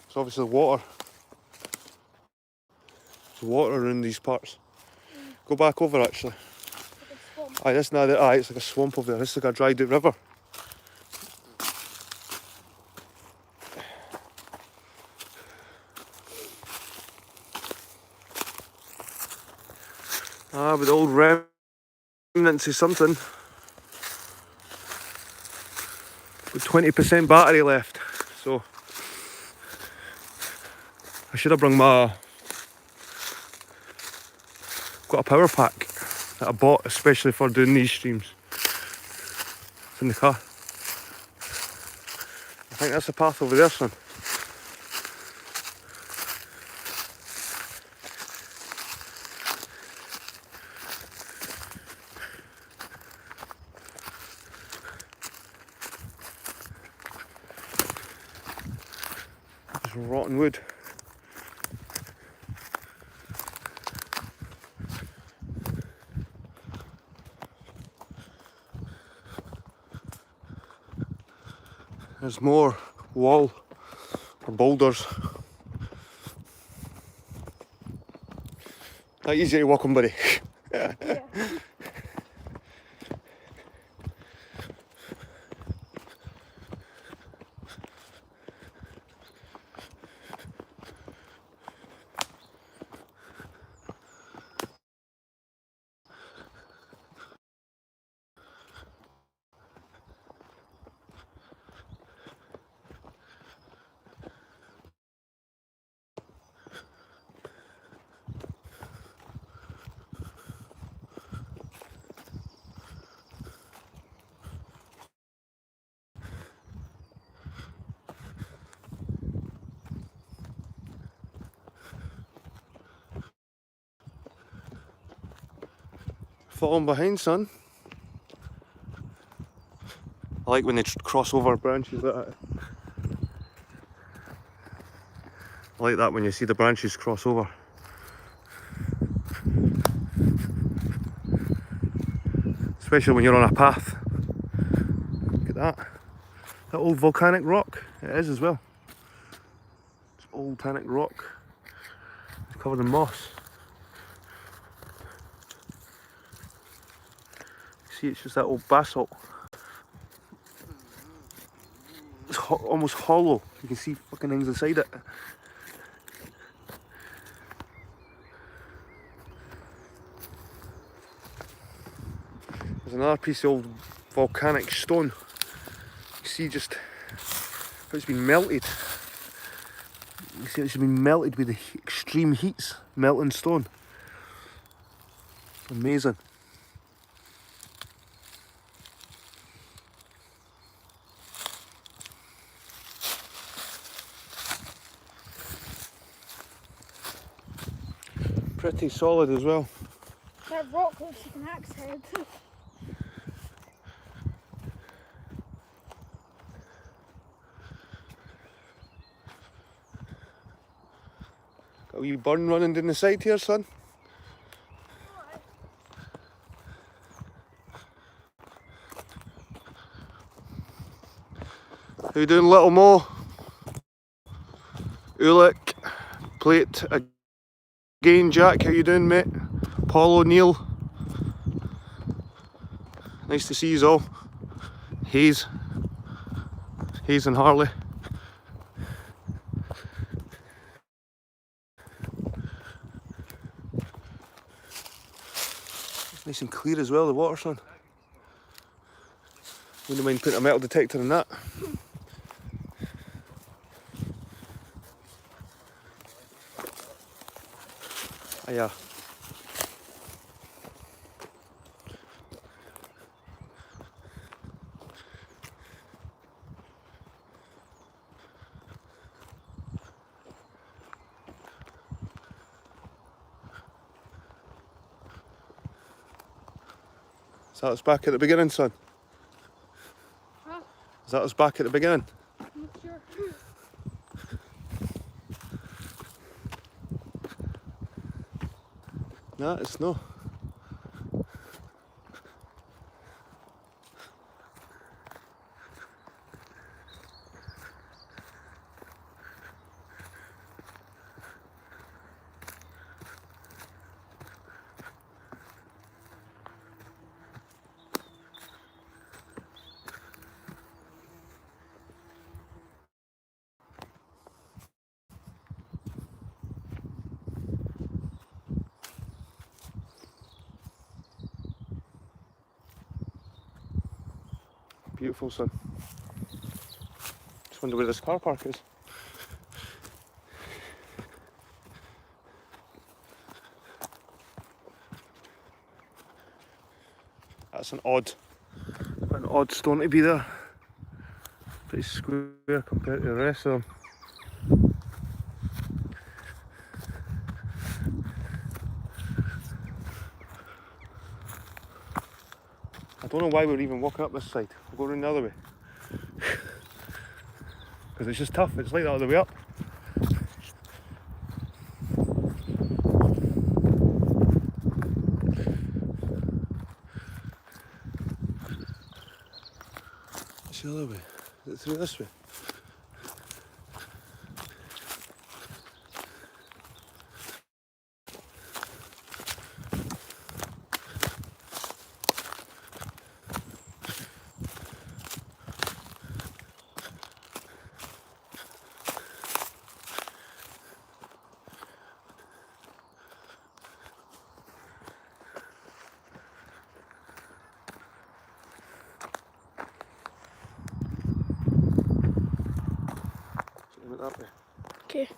It's obviously water. There's water in these parts. Go back over actually. Like a swamp. Aye, this now aye, it's like a swamp over there. It's like a dried out river. Ah, with old remnants of something. With 20% battery left. So I should have brought my got a power pack that I bought especially for doing these streams. It's in the car. I think that's the path over there, son. It's rotten wood. There's more wall or boulders. Not easy to walk on, buddy. Yeah. Falling behind, son. I like when they cross over branches like that. I like that when you see the branches cross over. Especially when you're on a path. Look at that. That old volcanic rock. It is as well. It's old volcanic rock. It's covered in moss. See, it's just that old basalt. It's almost hollow. You can see fucking things inside it. There's another piece of old volcanic stone. You see just how it's been melted. You see it's been melted with the extreme heats, melting stone. Amazing. Pretty solid as well. That rock looks like an axe head. Got a wee burn running down the side here, son. How you doing, little Mo? Ulick, plate again, Jack. How you doing, mate? Paul O'Neill. Nice to see you all. Hayes and Harley. It's nice and clear as well, the water, son. Wouldn't mind putting a metal detector in that. Ah, yeah. Is that us back at the beginning, son? Huh? Is that us back at the beginning? I'm not sure. Nah, it's no. Beautiful, son. Just wonder where this car park is. That's an odd stone to be there. Pretty square compared to the rest of them. I don't know why we're even walking up this side. We'll go around the other way. Because it's just tough, it's like that all the way up. It's the other way. Is it through this way? That way. Okay.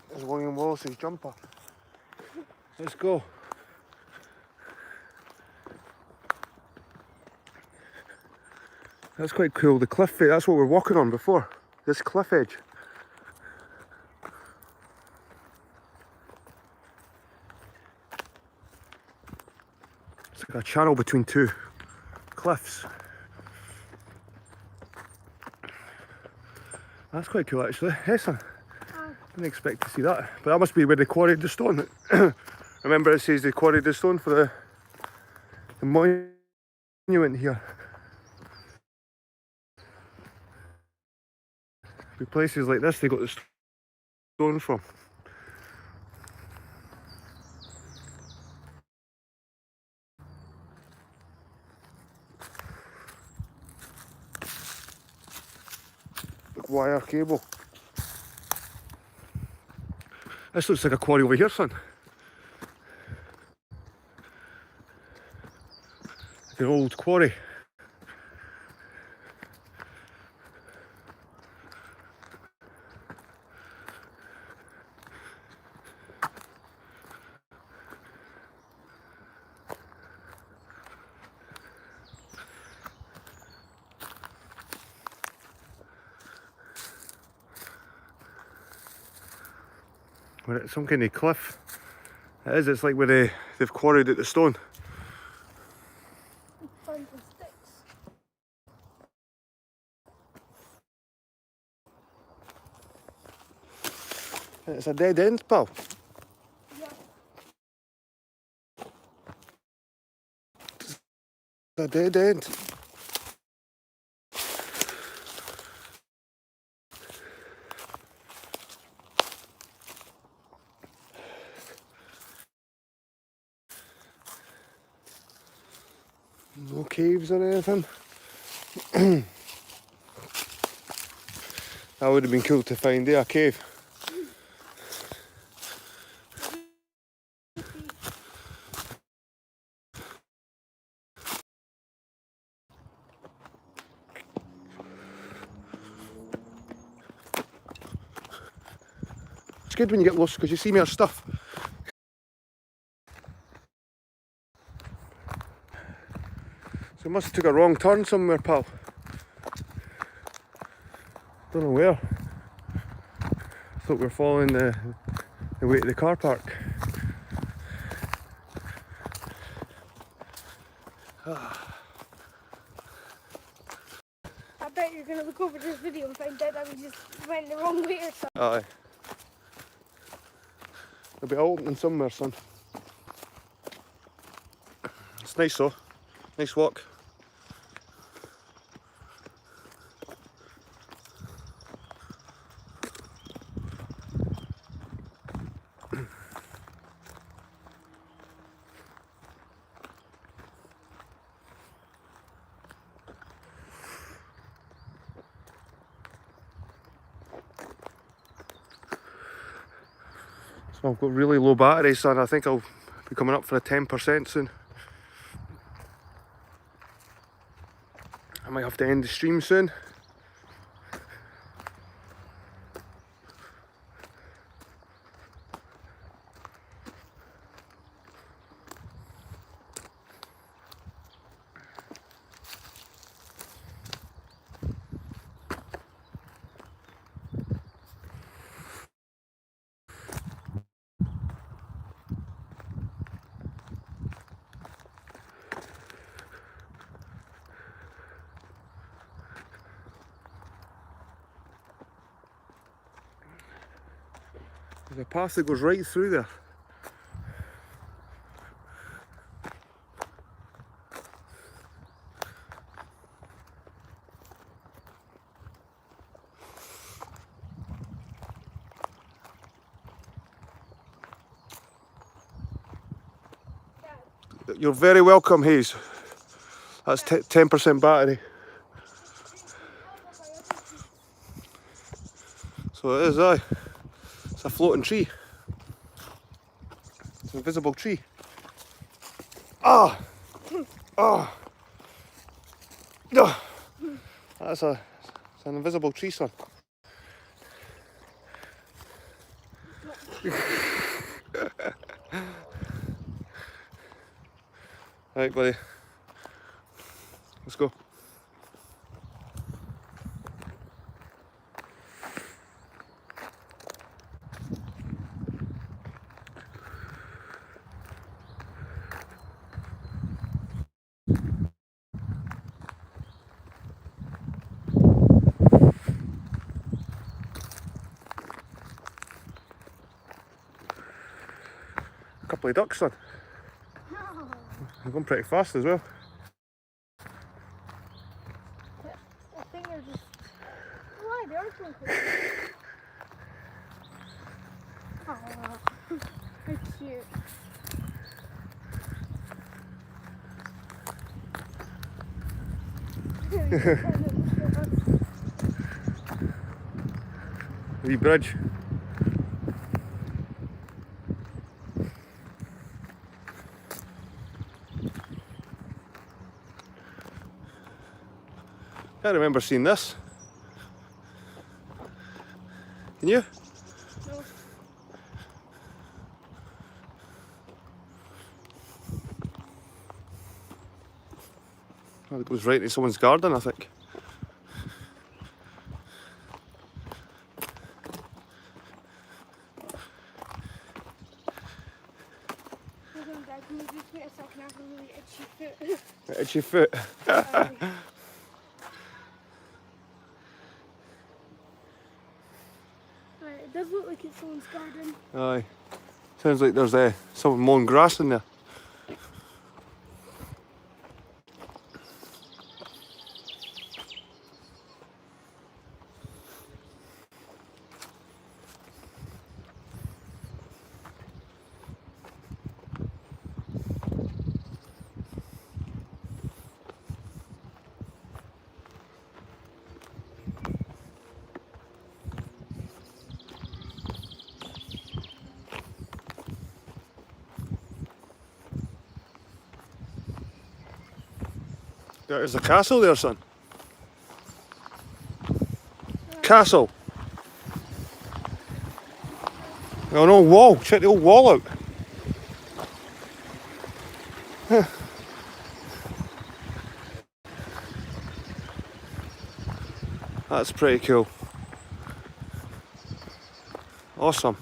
There's William Wallace's jumper. Let's go. That's quite cool, the cliff edge, that's what we were walking on before, this cliff edge. It's like a channel between two cliffs. That's quite cool actually, yes son. Didn't expect to see that, but that must be where they quarried the stone. Remember it says they quarried the stone for the monument here. Be places like this they got the stone from. Big wire cable. This looks like a quarry over here, son. Like an old quarry. We're at some kind of cliff. It is, it's like where they've quarried at the stone. Find some sticks. It's a dead end, pal. Yeah. It's a dead end. No caves or anything. That would have been cool to find there, a cave. It's good when you get lost because you see more stuff. So we must have took a wrong turn somewhere, pal. Don't know where. Thought we were following the way to the car park. I bet you're gonna look over this video and find out that we just went the wrong way or something. Aye. There'll be an opening somewhere, son. It's nice though. Nice walk. So I've got really low battery, son. I think I'll be coming up for a 10% soon. I might have to end the stream soon. There's a path that goes right through there. You're very welcome, Hayes. That's 10% battery. So it is, aye. It's a floating tree. It's an invisible tree. Ah! Ah! Ah! It's an invisible tree, son. Right, buddy. Let's go. A couple of ducks, son. They're going pretty fast as well. I think they're just. Why? They are going quick. Oh, how cute. Wee bridge. I remember seeing this. Can you? No. Oh, it goes right into someone's garden, I think. them, Dad, can you just wait a second? I have a really itchy foot. Itchy foot. Right, it does look like it's someone's garden. Aye. Sounds like there's someone mowing grass in there. There's a castle there, son. Castle. Oh no, wall. Check the old wall out. Huh. That's pretty cool. Awesome.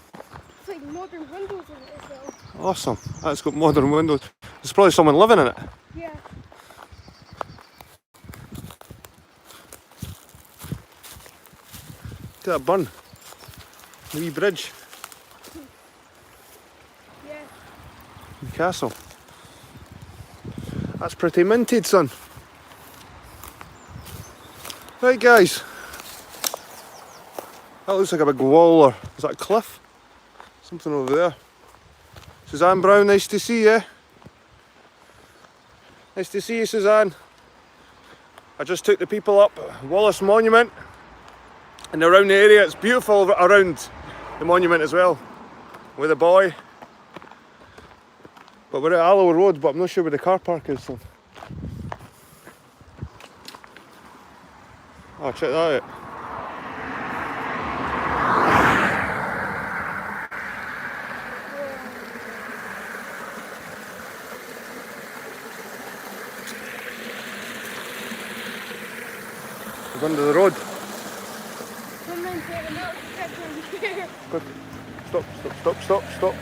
It's like modern windows in it as well. Awesome. That's got modern windows. There's probably someone living in it. Yeah. Look at that burn. The wee bridge. Yeah. The castle. That's pretty minted, son. Right, guys. That looks like a big wall, or is that a cliff? Something over there. Suzanne Brown, nice to see you. Nice to see you, Suzanne. I just took the people up Wallace Monument and around the area. It's beautiful around the monument as well with a boy. But we're at Alloa Road, but I'm not sure where the car park is. So. Oh, check that out. We're under the road. Someone's getting out of the here. Quick. Stop, stop, stop, stop, stop.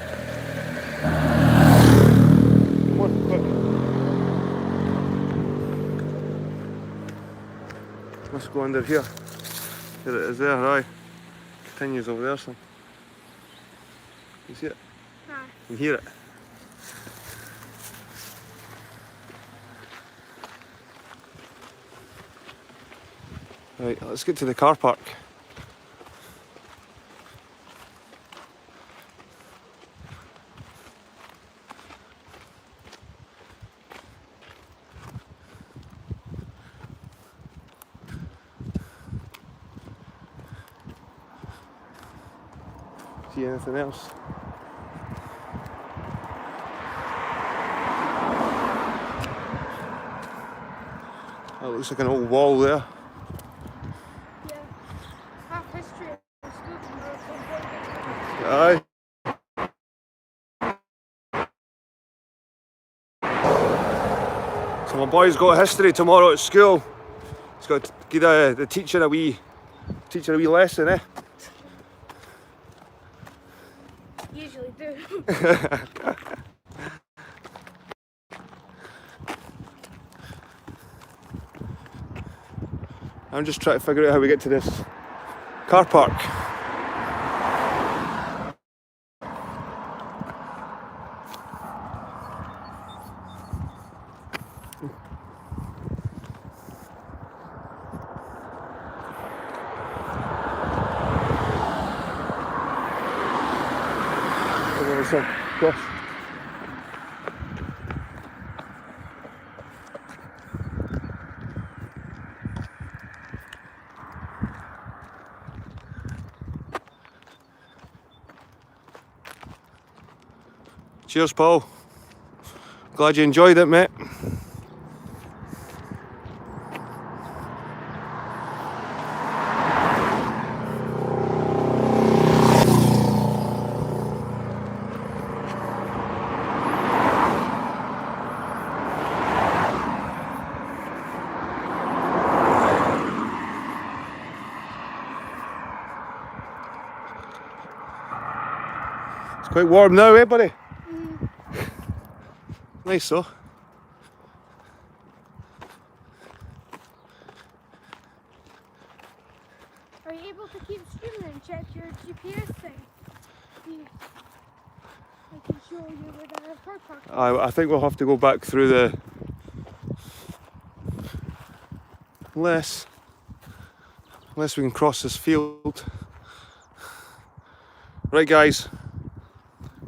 Come on, quick. Let's go under here. There it is there, aye. Continues over there, son. You see it? Aye. You can hear it. Right, let's get to the car park. See anything else? That looks like an old wall there. Yeah. Half history of school tomorrow. Aye. So my boy's got history tomorrow at school. He's got to give the teacher a wee lesson, eh? Usually do. I'm just trying to figure out how we get to this car park. Cross. Cheers, Paul. Glad you enjoyed it, mate. It's quite warm now, eh, buddy? Nice though. Are you able to keep streaming and check your GPS thing? See, I can show you where the car park is. I think we'll have to go back through the... Unless we can cross this field. Right guys,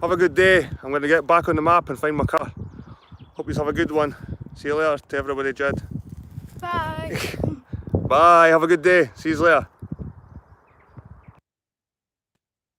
have a good day. I'm going to get back on the map and find my car. Hope you have a good one. See you later to everybody, Jed. Bye. Bye, have a good day. See you later.